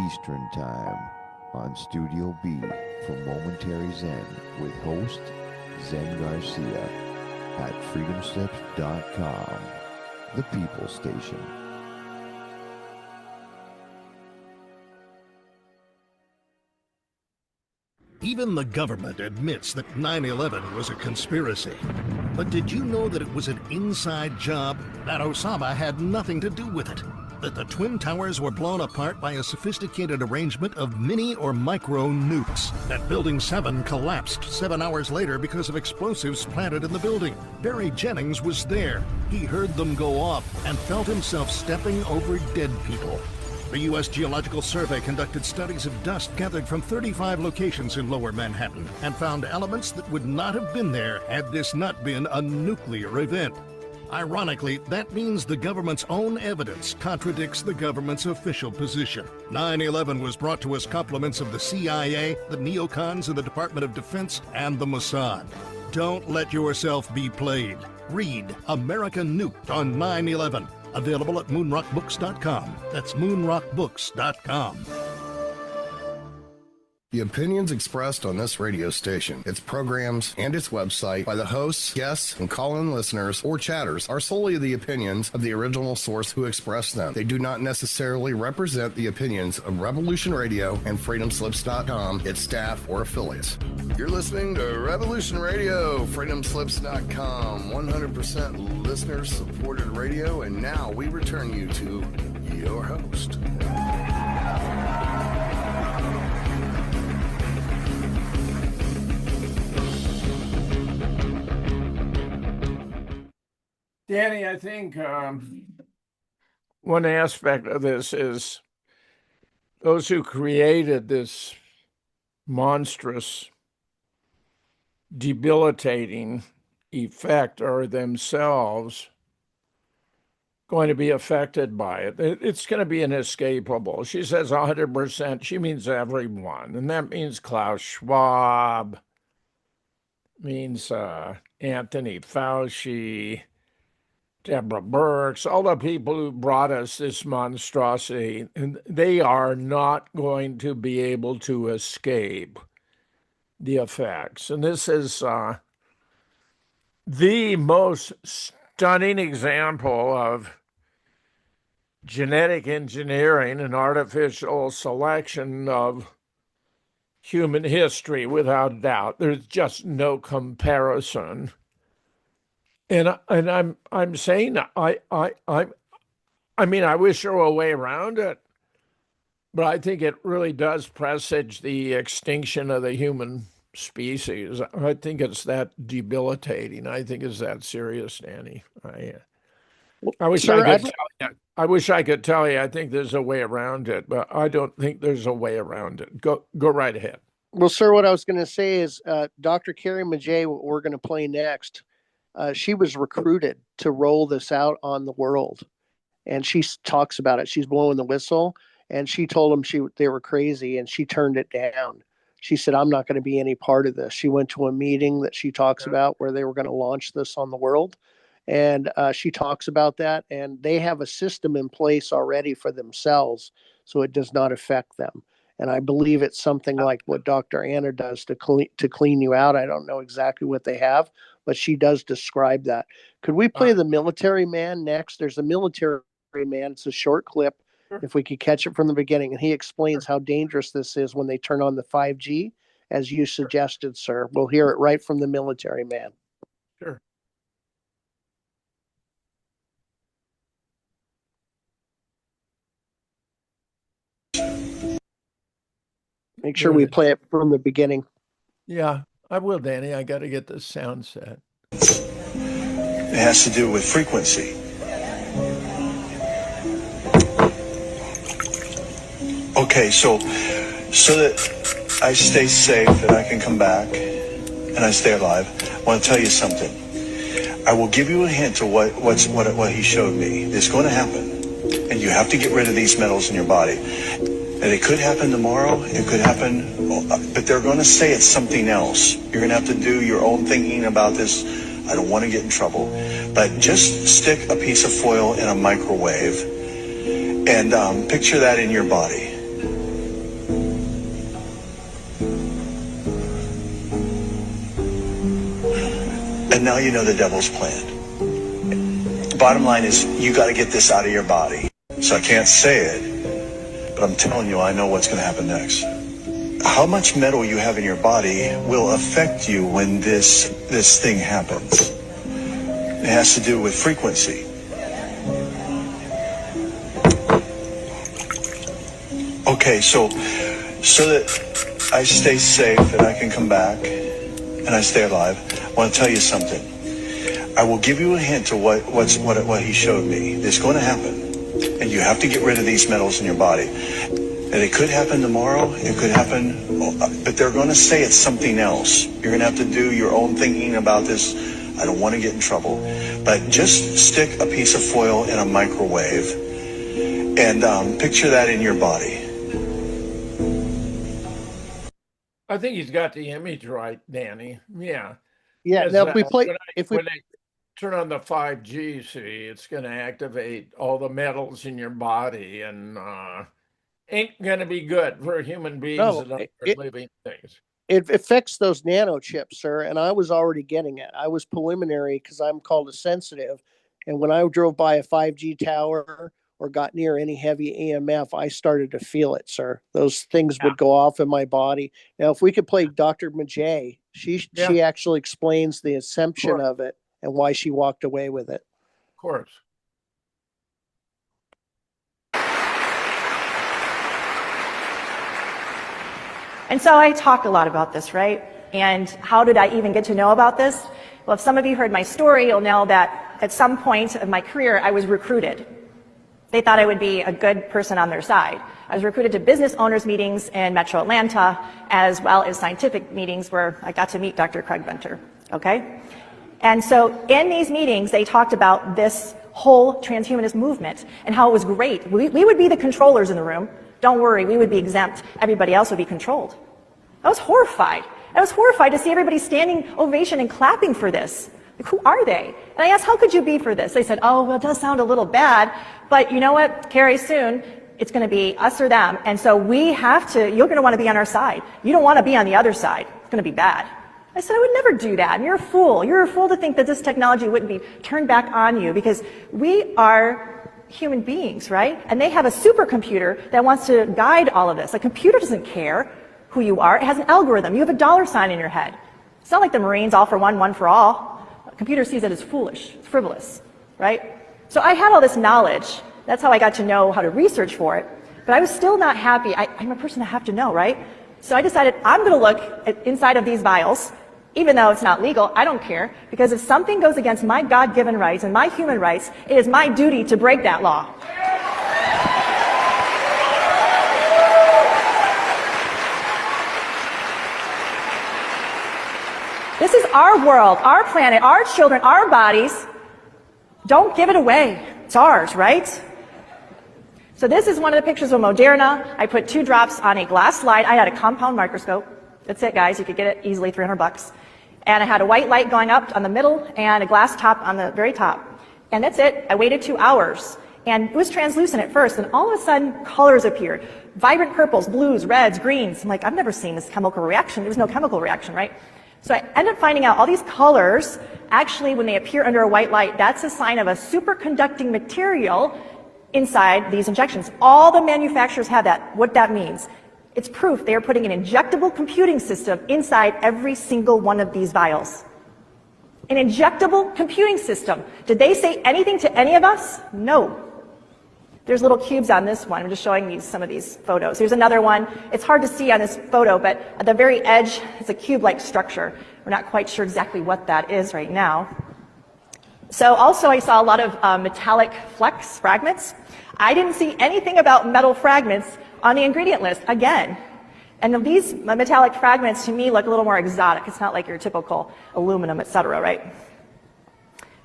Eastern Time on Studio B for Momentary Zen with host Zen Garcia at freedomslips.com, the People Station. Even the government admits that 9/11 was a conspiracy. But did you know that it was an inside job? That Osama had nothing to do with it? That the Twin Towers were blown apart by a sophisticated arrangement of mini or micro nukes? That Building 7 collapsed 7 hours later because of explosives planted in the building? Barry Jennings was there. He heard them go off and felt himself stepping over dead people. The U.S. Geological Survey conducted studies of dust gathered from 35 locations in Lower Manhattan and found elements that would not have been there had this not been a nuclear event. Ironically, that means the government's own evidence contradicts the government's official position. 9/11 was brought to us compliments of the CIA, the neocons in the Department of Defense, and the Mossad. Don't let yourself be played. Read America Nuked on 9/11. Available at moonrockbooks.com. That's moonrockbooks.com. The opinions expressed on this radio station, its programs, and its website by the hosts, guests, and call-in listeners or chatters are solely the opinions of the original source who expressed them. They do not necessarily represent the opinions of Revolution Radio and freedomslips.com, its staff, or affiliates. You're listening to Revolution Radio, freedomslips.com, 100% listener-supported radio, and now we return you to your host. Danny, I think one aspect of this is those who created this monstrous, debilitating effect are themselves going to be affected by it. It's going to be inescapable. She says 100%. She means everyone. And that means Klaus Schwab, means Anthony Fauci, Deborah Birx, all the people who brought us this monstrosity, and they are not going to be able to escape the effects. And this is the most stunning example of genetic engineering and artificial selection of human history, without doubt. There's just no comparison. And I'm saying I mean, I wish there were a way around it, but I think it really does presage the extinction of the human species. I think it's that debilitating. I think it's that serious, Danny. I wish I could tell you. I wish I could tell you. I think there's a way around it, but I don't think there's a way around it. Go right ahead. Well, sir, what I was going to say is Dr. Carrie Majay, what we're going to play next, she was recruited to roll this out on the world. And she talks about it. She's blowing the whistle. And she told them they were crazy, and she turned it down. She said, I'm not going to be any part of this. She went to a meeting that she talks about where they were going to launch this on the world. And she talks about that. And they have a system in place already for themselves, so it does not affect them. And I believe it's something like what Dr. Anna does to clean you out. I don't know exactly what they have, but she does describe that. Could we play the military man next? There's a military man. It's a short clip. If we could catch it from the beginning. And he explains how dangerous this is when they turn on the 5G, as you suggested, sir. We'll hear it right from the military man. Sure. Make sure we play it from the beginning. Yeah, I will, Danny. I got to get this sound set. It has to do with frequency. Okay, so that I stay safe, that I can come back, and I stay alive, I want to tell you something. I will give you a hint to what he showed me. It's going to happen, and you have to get rid of these metals in your body. And it could happen tomorrow, it could happen, but they're going to say it's something else. You're going to have to do your own thinking about this. I don't want to get in trouble. But just stick a piece of foil in a microwave and picture that in your body. And now you know the devil's plan. The bottom line is you got to get this out of your body. So I can't say it. But I'm telling you, I know what's going to happen next. how much metal you have in your body will affect you when this thing happens. It has to do with frequency. Okay, so that I stay safe, that I can come back, and I stay alive, I want to tell you something. I will give you a hint to what he showed me. It's going to happen, and you have to get rid of these metals in your body. And it could happen tomorrow, it could happen, but they're going to say it's something else. You're going to have to do your own thinking about this. I don't want to get in trouble. But just stick a piece of foil in a microwave and picture that in your body. I think he's got the image right, Danny. Yeah. Yeah. Now, if we play, when they turn on the 5G, see, it's going to activate all the metals in your body, and ain't going to be good for human beings and other living things. It affects those nano chips, sir. And I was already getting it. I was preliminary because I'm called a sensitive. And when I drove by a 5G tower or got near any heavy EMF, I started to feel it, sir. Those things would go off in my body. Now, if we could play Dr. Majay, she actually explains the assumption of it and why she walked away with it. Of course. And so I talk a lot about this, right? And how did I even get to know about this? Well, if some of you heard my story, you'll know that at some point of my career, I was recruited. They thought I would be a good person on their side. I was recruited to business owners meetings in Metro Atlanta, as well as scientific meetings where I got to meet Dr. Craig Venter, okay? And so in these meetings, they talked about this whole transhumanist movement and how it was great. We would be the controllers in the room. Don't worry, we would be exempt. Everybody else would be controlled. I was horrified. I was horrified to see everybody standing ovation and clapping for this. Like, who are they? And I asked, how could you be for this? They said, oh, well, it does sound a little bad, but you know what, Carrie, soon it's going to be us or them. And so we have to, you're going to want to be on our side. You don't want to be on the other side. It's going to be bad. I said, I would never do that. And you're a fool. You're a fool to think that this technology wouldn't be turned back on you, because we are human beings, right? And they have a supercomputer that wants to guide all of this. A computer doesn't care who you are. It has an algorithm. You have a $sign in your head. It's not like the Marines, all for one, one for all. A computer sees it as foolish, frivolous, right? So I had all this knowledge. That's how I got to know how to research for it. But I was still not happy. I'm a person I have to know, right? So I decided I'm going to look inside of these vials, even though it's not legal. I don't care, because if something goes against my God-given rights and my human rights, it is my duty to break that law. This is our world, our planet, our children, our bodies. Don't give it away. It's ours, right? So this is one of the pictures of Moderna. I put 2 drops on a glass slide. I had a compound microscope. That's it, guys. You could get it easily, $300. And I had a white light going up on the middle and a glass top on the very top. And that's it. I waited 2 hours. And it was translucent at first, and all of a sudden, colors appeared. Vibrant purples, blues, reds, greens. I'm like, I've never seen this chemical reaction. There was no chemical reaction, right? So I ended up finding out all these colors, actually, when they appear under a white light, that's a sign of a superconducting material inside these injections. All the manufacturers have that. What that means, it's proof they are putting an injectable computing system inside every single one of these vials. An injectable computing system. Did they say anything to any of us? No. There's little cubes on this one. I'm just showing you some of these photos. Here's another one. It's hard to see on this photo, but at the very edge, it's a cube-like structure. We're not quite sure exactly what that is right now. So also I saw a lot of metallic flex fragments. I didn't see anything about metal fragments on the ingredient list, again. And these metallic fragments, to me, look a little more exotic. It's not like your typical aluminum, etc., right?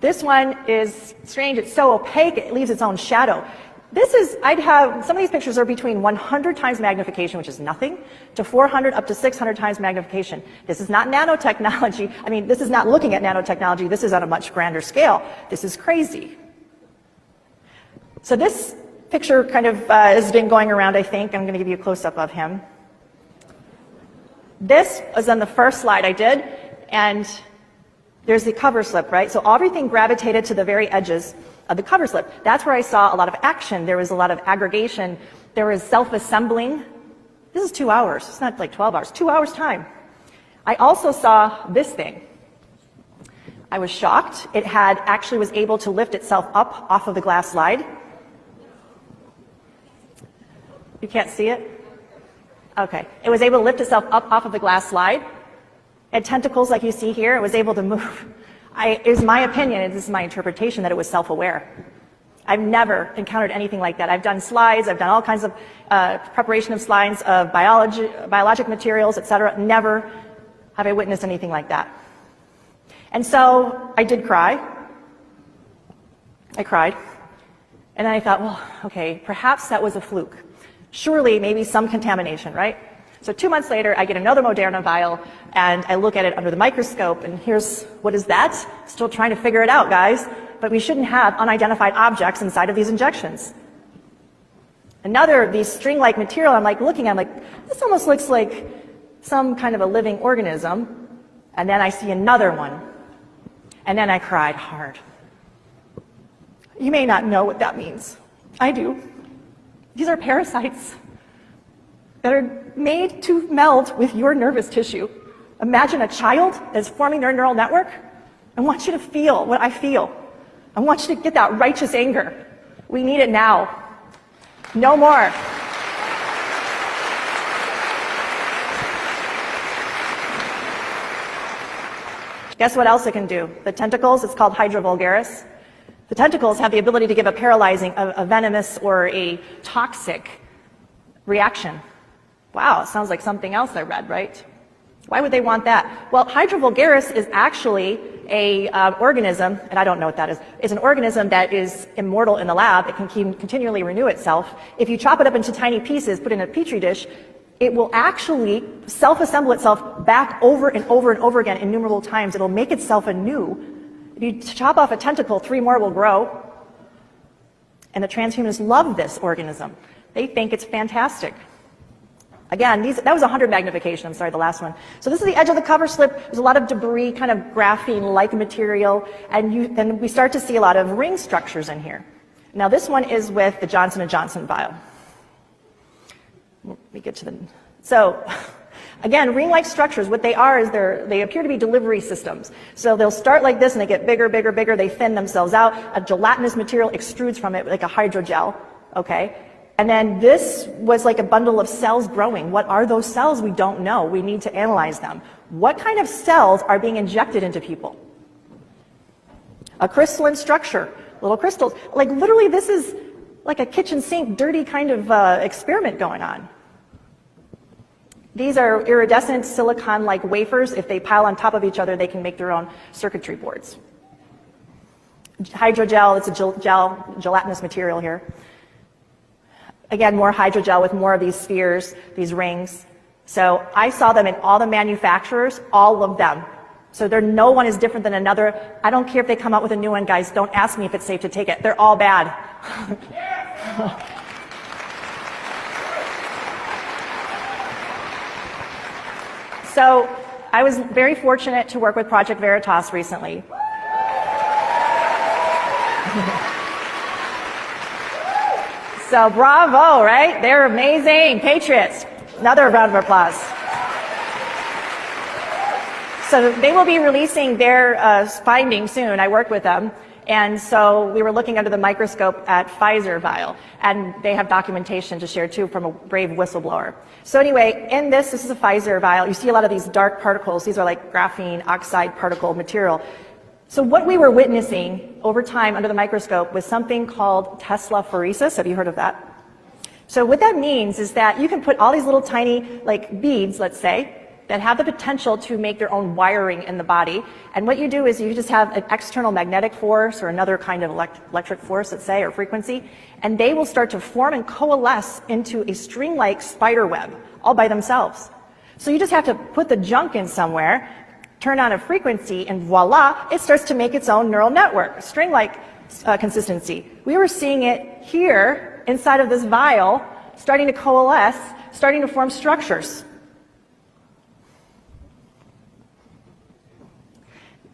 This one is strange. It's so opaque, it leaves its own shadow. This is, some of these pictures are between 100 times magnification, which is nothing, to 400 up to 600 times magnification. This is not nanotechnology. I mean, this is not looking at nanotechnology. This is on a much grander scale. This is crazy. So this picture kind of has been going around, I think. I'm going to give you a close-up of him. This was on the first slide I did, and there's the cover slip, right? So everything gravitated to the very edges of the cover slip. That's where I saw a lot of action. There was a lot of aggregation. There was self-assembling This is 2 hours. It's not like 12 hours, 2 hours time. I also saw this thing. I was shocked. It actually was able to lift itself up off of the glass slide. You can't see it? Okay. It was able to lift itself up off of the glass slide. It had tentacles like you see here. It was able to move. It was my opinion, and this is my interpretation, that it was self-aware. I've never encountered anything like that. I've done slides. I've done all kinds of preparation of slides of biologic materials, etc. Never have I witnessed anything like that. And so I did cry. I cried. And then I thought, well, okay, perhaps that was a fluke. Surely, maybe some contamination, right? So 2 months later, I get another Moderna vial, and I look at it under the microscope, and here's, what is that? Still trying to figure it out, guys. But we shouldn't have unidentified objects inside of these injections. Another of these string-like material, I'm like looking, I'm like, this almost looks like some kind of a living organism. And then I see another one. And then I cried hard. You may not know what that means. I do. These are parasites that are made to meld with your nervous tissue. Imagine a child that's forming their neural network. I want you to feel what I feel. I want you to get that righteous anger. We need it now. No more. Guess what else it can do? The tentacles, it's called Hydra vulgaris. The tentacles have the ability to give a paralyzing, a venomous, or a toxic reaction. Wow, it sounds like something else I read, right? Why would they want that? Well, Hydra vulgaris is actually a organism, and I don't know what that is. It's an organism that is immortal in the lab. It can continually renew itself. If you chop it up into tiny pieces, put it in a petri dish, it will actually self-assemble itself back over and over and over again innumerable times. It'll make itself anew. If you chop off a tentacle, 3 more will grow. And the transhumanists love this organism. They think it's fantastic. Again, that was 100 magnification, I'm sorry, the last one. So this is the edge of the cover slip. There's a lot of debris, kind of graphene-like material, and we start to see a lot of ring structures in here. Now this one is with the Johnson & Johnson vial. Let me get to the... So, again, ring-like structures, what they are is they appear to be delivery systems. So they'll start like this and they get bigger, bigger, bigger, they thin themselves out. A gelatinous material extrudes from it like a hydrogel, okay? And then this was like a bundle of cells growing. What are those cells? We don't know. We need to analyze them. What kind of cells are being injected into people? A crystalline structure, little crystals. Like literally this is like a kitchen sink, dirty kind of experiment going on. These are iridescent silicon-like wafers. If they pile on top of each other, they can make their own circuitry boards. Hydrogel, it's a gelatinous material here. Again, more hydrogel with more of these spheres, these rings. So I saw them in all the manufacturers, all of them. So no one is different than another. I don't care if they come out with a new one, guys. Don't ask me if it's safe to take it. They're all bad. So I was very fortunate to work with Project Veritas recently. So bravo, right? They're amazing. Patriots. Another round of applause. So they will be releasing their findings soon. I work with them. And so we were looking under the microscope at Pfizer vial. And they have documentation to share too from a brave whistleblower. So anyway, in this is a Pfizer vial. You see a lot of these dark particles. These are like graphene oxide particle material. So what we were witnessing over time under the microscope was something called Tesla phoresis. Have you heard of that? So what that means is that you can put all these little tiny like beads, let's say, that have the potential to make their own wiring in the body. And what you do is you just have an external magnetic force or another kind of electric force, let's say, or frequency, and they will start to form and coalesce into a string-like spider web all by themselves. So you just have to put the junk in somewhere, turn on a frequency, and voila, it starts to make its own neural network, string-like consistency. We were seeing it here inside of this vial, starting to coalesce, starting to form structures.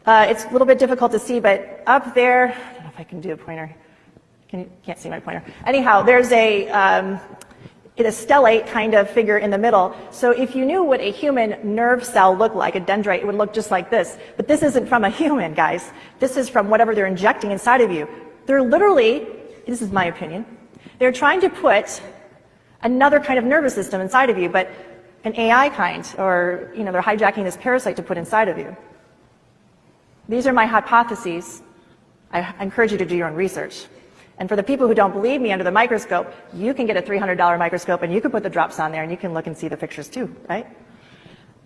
It's a little bit difficult to see, but up there, I don't know if I can do a pointer. Can't see my pointer. Anyhow, there's a, a stellate kind of figure in the middle. So if you knew what a human nerve cell looked like, a dendrite, it would look just like this. But this isn't from a human, guys. This is from whatever they're injecting inside of you. They're literally, this is my opinion, they're trying to put another kind of nervous system inside of you, but an AI kind, or they're hijacking this parasite to put inside of you. These are my hypotheses. I encourage you to do your own research. And for the people who don't believe me under the microscope, you can get a $300 microscope and you can put the drops on there and you can look and see the pictures too, right?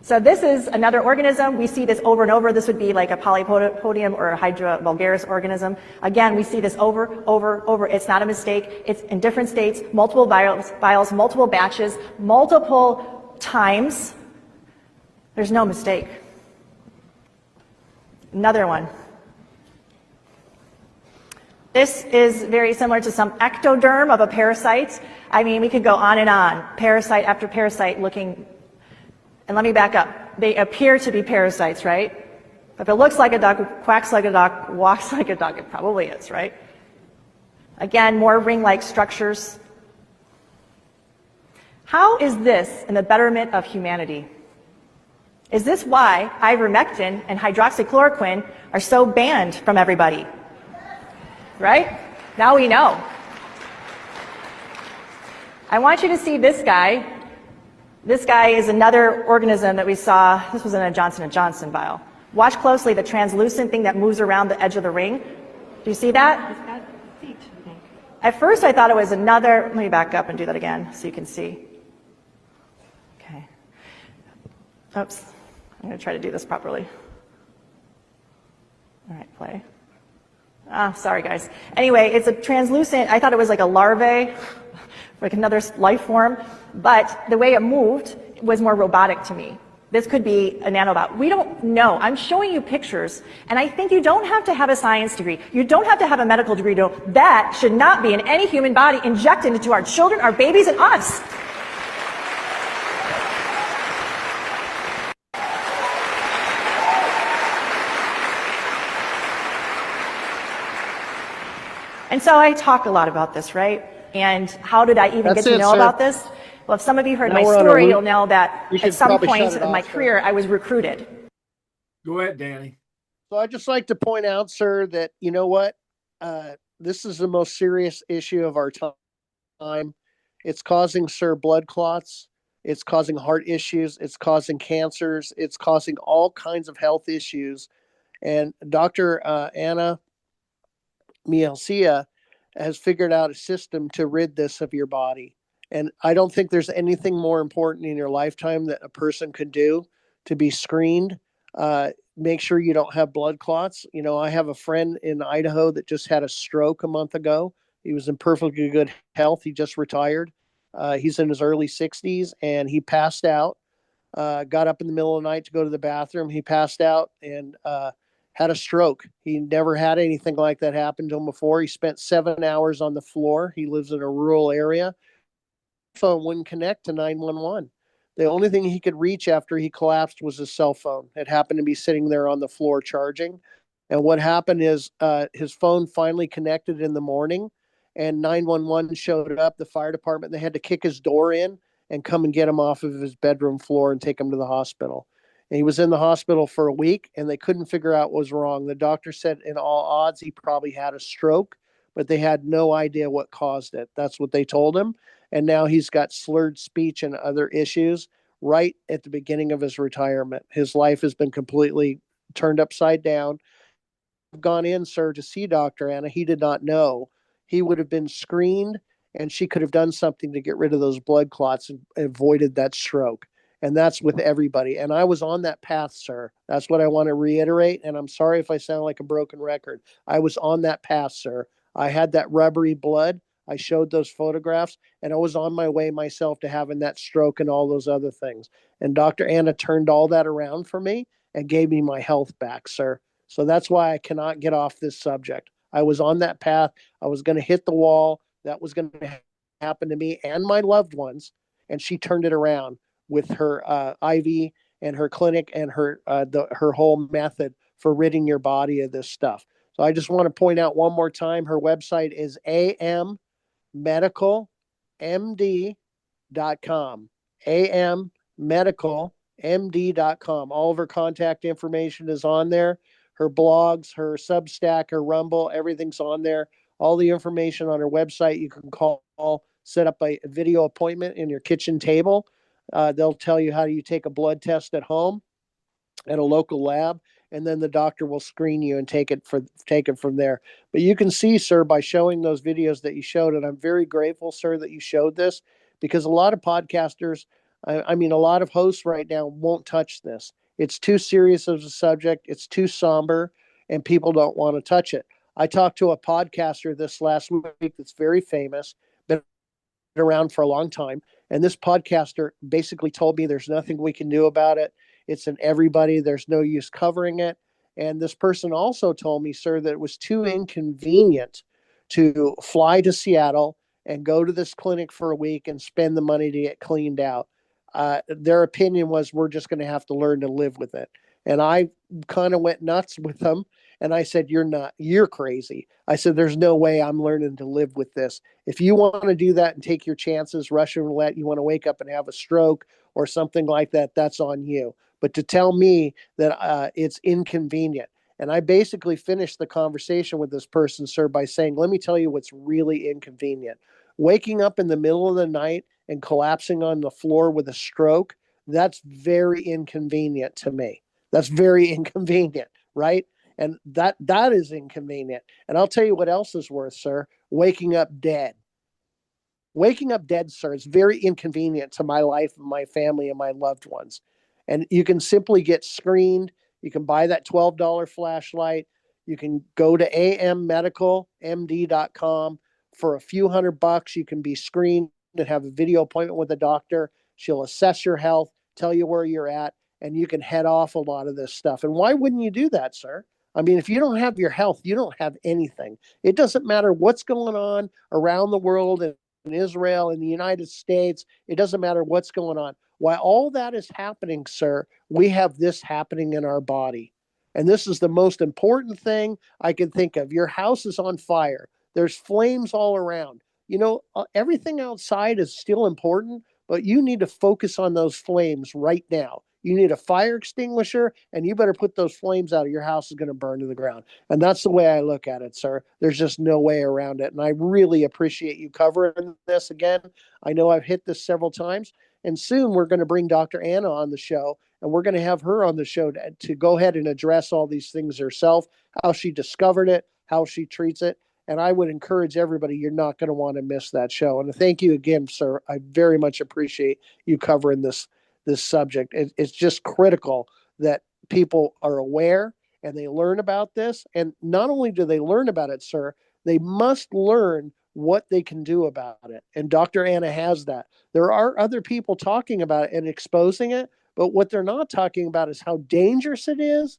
So this is another organism. We see this over and over. This would be like a polypodium or a Hydra vulgaris organism. Again, we see this over. It's not a mistake. It's in different states, multiple vials, multiple batches, multiple times. There's no mistake. Another one. This is very similar to some ectoderm of a parasite. I mean, we could go on and on, parasite after parasite looking. And let me back up. They appear to be parasites, right? If it looks like a duck, quacks like a duck, walks like a duck, it probably is, right? Again, more ring-like structures. How is this in the betterment of humanity? Is this why ivermectin and hydroxychloroquine are so banned from everybody? Right? Now we know. I want you to see this guy. This guy is another organism that we saw. This was in a Johnson & Johnson vial. Watch closely the translucent thing that moves around the edge of the ring. Do you see that? It's got feet, I think. At first I thought it was another, let me back up and do that again so you can see. Okay. Oops. I'm going to try to do this properly. All right, play. Sorry guys. Anyway, it's a translucent, I thought it was like a larvae, like another life form, but the way it moved was more robotic to me. This could be a nanobot. We don't know. I'm showing you pictures, and I think you don't have to have a science degree. You don't have to have a medical degree to know that should not be in any human body injected into our children, our babies, and us. And so I talk a lot about this, right? And how did I even get to know about this? Well, if some of you heard my story, you'll know that at some point in my career, I was recruited. Go ahead, Danny. So I'd just like to point out, sir, that you know what? This is the most serious issue of our time. It's causing, sir, blood clots. It's causing heart issues. It's causing cancers. It's causing all kinds of health issues. And Dr. Anna Mielcia has figured out a system to rid this of your body. And I don't think there's anything more important in your lifetime that a person could do to be screened. Make sure you don't have blood clots. You know, I have a friend in Idaho that just had a stroke a month ago. He was in perfectly good health. He just retired. He's in his early 60s and he passed out. Got up in the middle of the night to go to the bathroom. He passed out and had a stroke. He never had anything like that happen to him before. He spent 7 hours on the floor. He lives in a rural area. Phone wouldn't connect to 911. The only thing he could reach after he collapsed was his cell phone. It happened to be sitting there on the floor charging. And what happened is his phone finally connected in the morning and 911 showed up, the fire department. They had to kick his door in and come and get him off of his bedroom floor and take him to the hospital. And he was in the hospital for a week and they couldn't figure out what was wrong. The doctor said in all odds, he probably had a stroke, but they had no idea what caused it. That's what they told him. And now he's got slurred speech and other issues right at the beginning of his retirement. His life has been completely turned upside down. I've gone in, sir, to see Dr. Anna. He did not know. He would have been screened and she could have done something to get rid of those blood clots and avoided that stroke. And that's with everybody. And I was on that path, sir. That's what I want to reiterate. And I'm sorry if I sound like a broken record. I was on that path, sir. I had that rubbery blood. I showed those photographs and I was on my way myself to having that stroke and all those other things. And Dr. Anna turned all that around for me and gave me my health back, sir. So that's why I cannot get off this subject. I was on that path. I was going to hit the wall. That was going to happen to me and my loved ones. And she turned it around with her IV and her clinic and her whole method for ridding your body of this stuff. So I just want to point out one more time, her website is AMMedicalMD.com. ammedicalmd.com. All of her contact information is on there. Her blogs, her Substack, her Rumble, everything's on there. All the information on her website. You can call, set up a video appointment in your kitchen table. They'll tell you how you take a blood test at home at a local lab, and then the doctor will screen you and take it from there. But you can see, sir, by showing those videos that you showed, and I'm very grateful, sir, that you showed this, because a lot of podcasters, I mean, a lot of hosts right now won't touch this. It's too serious of a subject. It's too somber, and people don't want to touch it. I talked to a podcaster this last week that's very famous, been around for a long time. And this podcaster basically told me there's nothing we can do about it. It's in everybody. There's no use covering it. And this person also told me, sir, that it was too inconvenient to fly to Seattle and go to this clinic for a week and spend the money to get cleaned out. Their opinion was, we're just going to have to learn to live with it. And I kind of went nuts with them. And I said, you're crazy. I said, there's no way I'm learning to live with this. If you want to do that and take your chances, Russian roulette, you want to wake up and have a stroke or something like that, that's on you. But to tell me that it's inconvenient. And I basically finished the conversation with this person, sir, by saying, let me tell you what's really inconvenient. Waking up in the middle of the night and collapsing on the floor with a stroke, that's very inconvenient to me. That's very inconvenient, right? And that is inconvenient. And I'll tell you what else is worse, sir. Waking up dead. Waking up dead, sir, is very inconvenient to my life, my family, and my loved ones. And you can simply get screened. You can buy that $12 flashlight. You can go to ammedicalmd.com for a few $100. You can be screened and have a video appointment with a doctor. She'll assess your health, tell you where you're at, and you can head off a lot of this stuff. And why wouldn't you do that, sir? I mean, if you don't have your health, you don't have anything. It doesn't matter what's going on around the world, in Israel, in the United States. It doesn't matter what's going on. While all that is happening, sir, we have this happening in our body. And this is the most important thing I can think of. Your house is on fire. There's flames all around. You know, everything outside is still important, but you need to focus on those flames right now. You need a fire extinguisher, and you better put those flames out, or your house is going to burn to the ground. And that's the way I look at it, sir. There's just no way around it. And I really appreciate you covering this again. I know I've hit this several times, and soon we're going to bring Dr. Anna on the show, and we're going to have her on the show to go ahead and address all these things herself, how she discovered it, how she treats it. And I would encourage everybody, you're not going to want to miss that show. And thank you again, sir. I very much appreciate you covering this subject. It's just critical that people are aware and they learn about this. And not only do they learn about it, sir, they must learn what they can do about it. And Dr. Anna has that. There are other people talking about it and exposing it, but what they're not talking about is how dangerous it is,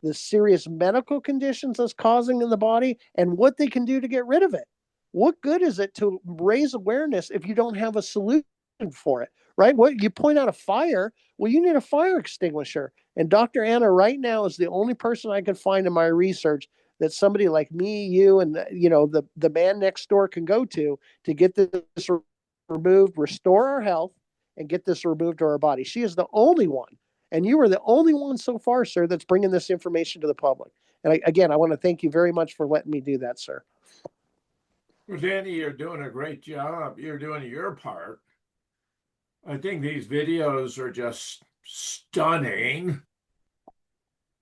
the serious medical conditions it's causing in the body, and what they can do to get rid of it. What good is it to raise awareness if you don't have a solution for it? Right? What you point out a fire, well, you need a fire extinguisher. And Dr. Anna right now is the only person I could find in my research that somebody like me, you, and the man next door can go to get this removed, restore our health, and get this removed to our body. She is the only one. And you are the only one so far, sir, that's bringing this information to the public. And I want to thank you very much for letting me do that, sir. Well, Danny, you're doing a great job. You're doing your part. I think these videos are just stunning.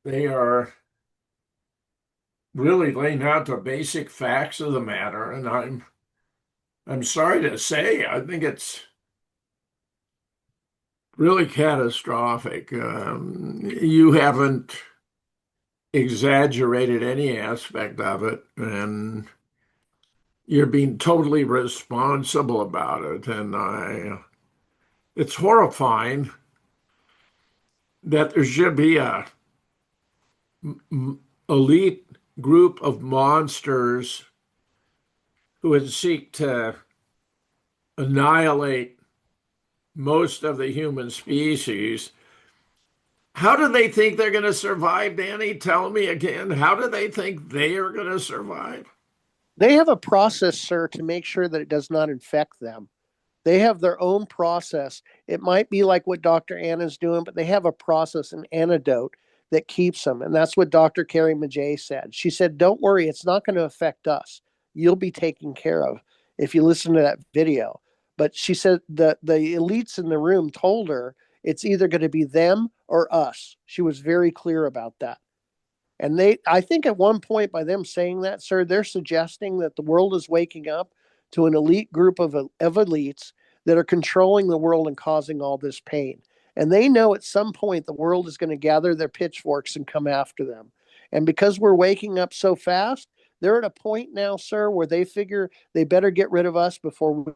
They are really laying out the basic facts of the matter, and I'm sorry to say, I think it's really catastrophic. You haven't exaggerated any aspect of it, and you're being totally responsible about it. And it's horrifying that there should be a elite group of monsters who would seek to annihilate most of the human species. How do they think they're going to survive, Danny? Tell me again, how do they think they are going to survive? They have a process, sir, to make sure that it does not infect them. They have their own process. It might be like what Dr. Anna's doing, but they have a process, an antidote that keeps them. And that's what Dr. Carrie Majay said. She said, don't worry, it's not going to affect us. You'll be taken care of if you listen to that video. But she said that the elites in the room told her it's either going to be them or us. She was very clear about that. And I think at one point by them saying that, sir, they're suggesting that the world is waking up to an elite group of elites that are controlling the world and causing all this pain. And they know at some point the world is going to gather their pitchforks and come after them. And because we're waking up so fast, they're at a point now, sir, where they figure they better get rid of us before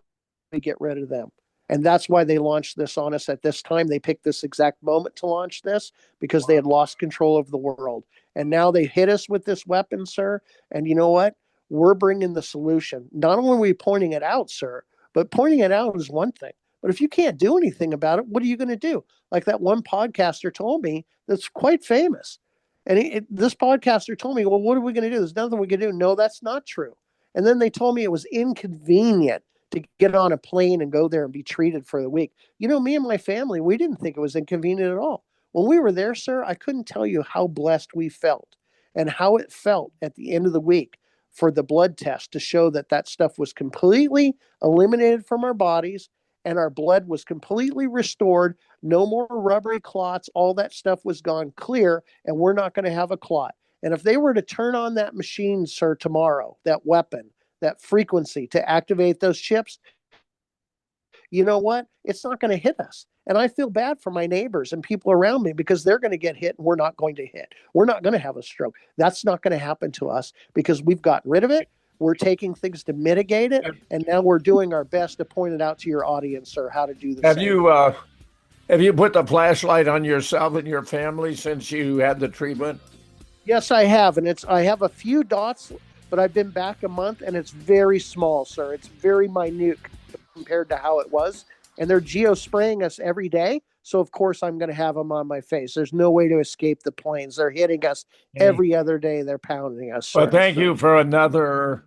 we get rid of them. And that's why they launched this on us at this time. They picked this exact moment to launch this because they had lost control of the world. And now they hit us with this weapon, sir. And you know what? We're bringing the solution. Not only are we pointing it out, sir, but pointing it out is one thing. But if you can't do anything about it, what are you going to do? Like that one podcaster told me that's quite famous. And this podcaster told me, well, what are we going to do? There's nothing we can do. No, that's not true. And then they told me it was inconvenient to get on a plane and go there and be treated for the week. You know, me and my family, we didn't think it was inconvenient at all. When we were there, sir, I couldn't tell you how blessed we felt and how it felt at the end of the week for the blood test to show that that stuff was completely eliminated from our bodies and our blood was completely restored. No more rubbery clots. All that stuff was gone clear, and we're not going to have a clot. And if they were to turn on that machine, sir, tomorrow, that weapon, that frequency to activate those chips, you know what? It's not going to hit us. And I feel bad for my neighbors and people around me because they're going to get hit and we're not going to hit. We're not going to have a stroke. That's not going to happen to us because we've gotten rid of it. We're taking things to mitigate it. And now we're doing our best to point it out to your audience, sir, how to do the same. Have you put the flashlight on yourself and your family since you had the treatment? Yes, I have. And I have a few dots, but I've been back a month and it's very small, sir. It's very minute compared to how it was. And they're geospraying us every day. So, of course, I'm going to have them on my face. There's no way to escape the planes. They're hitting us every other day. They're pounding us. Sir. Well, thank you for another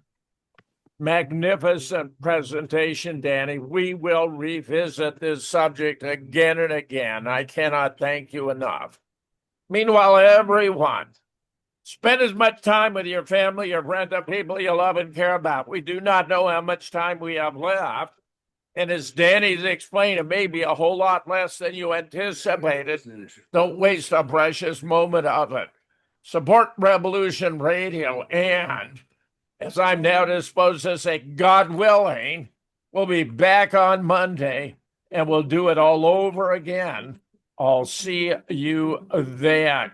magnificent presentation, Danny. We will revisit this subject again and again. I cannot thank you enough. Meanwhile, everyone, spend as much time with your family, your friends, the people you love and care about. We do not know how much time we have left. And as Danny's explained, it may be a whole lot less than you anticipated. Don't waste a precious moment of it. Support Revolution Radio. And as I'm now disposed to say, God willing, we'll be back on Monday and we'll do it all over again. I'll see you then.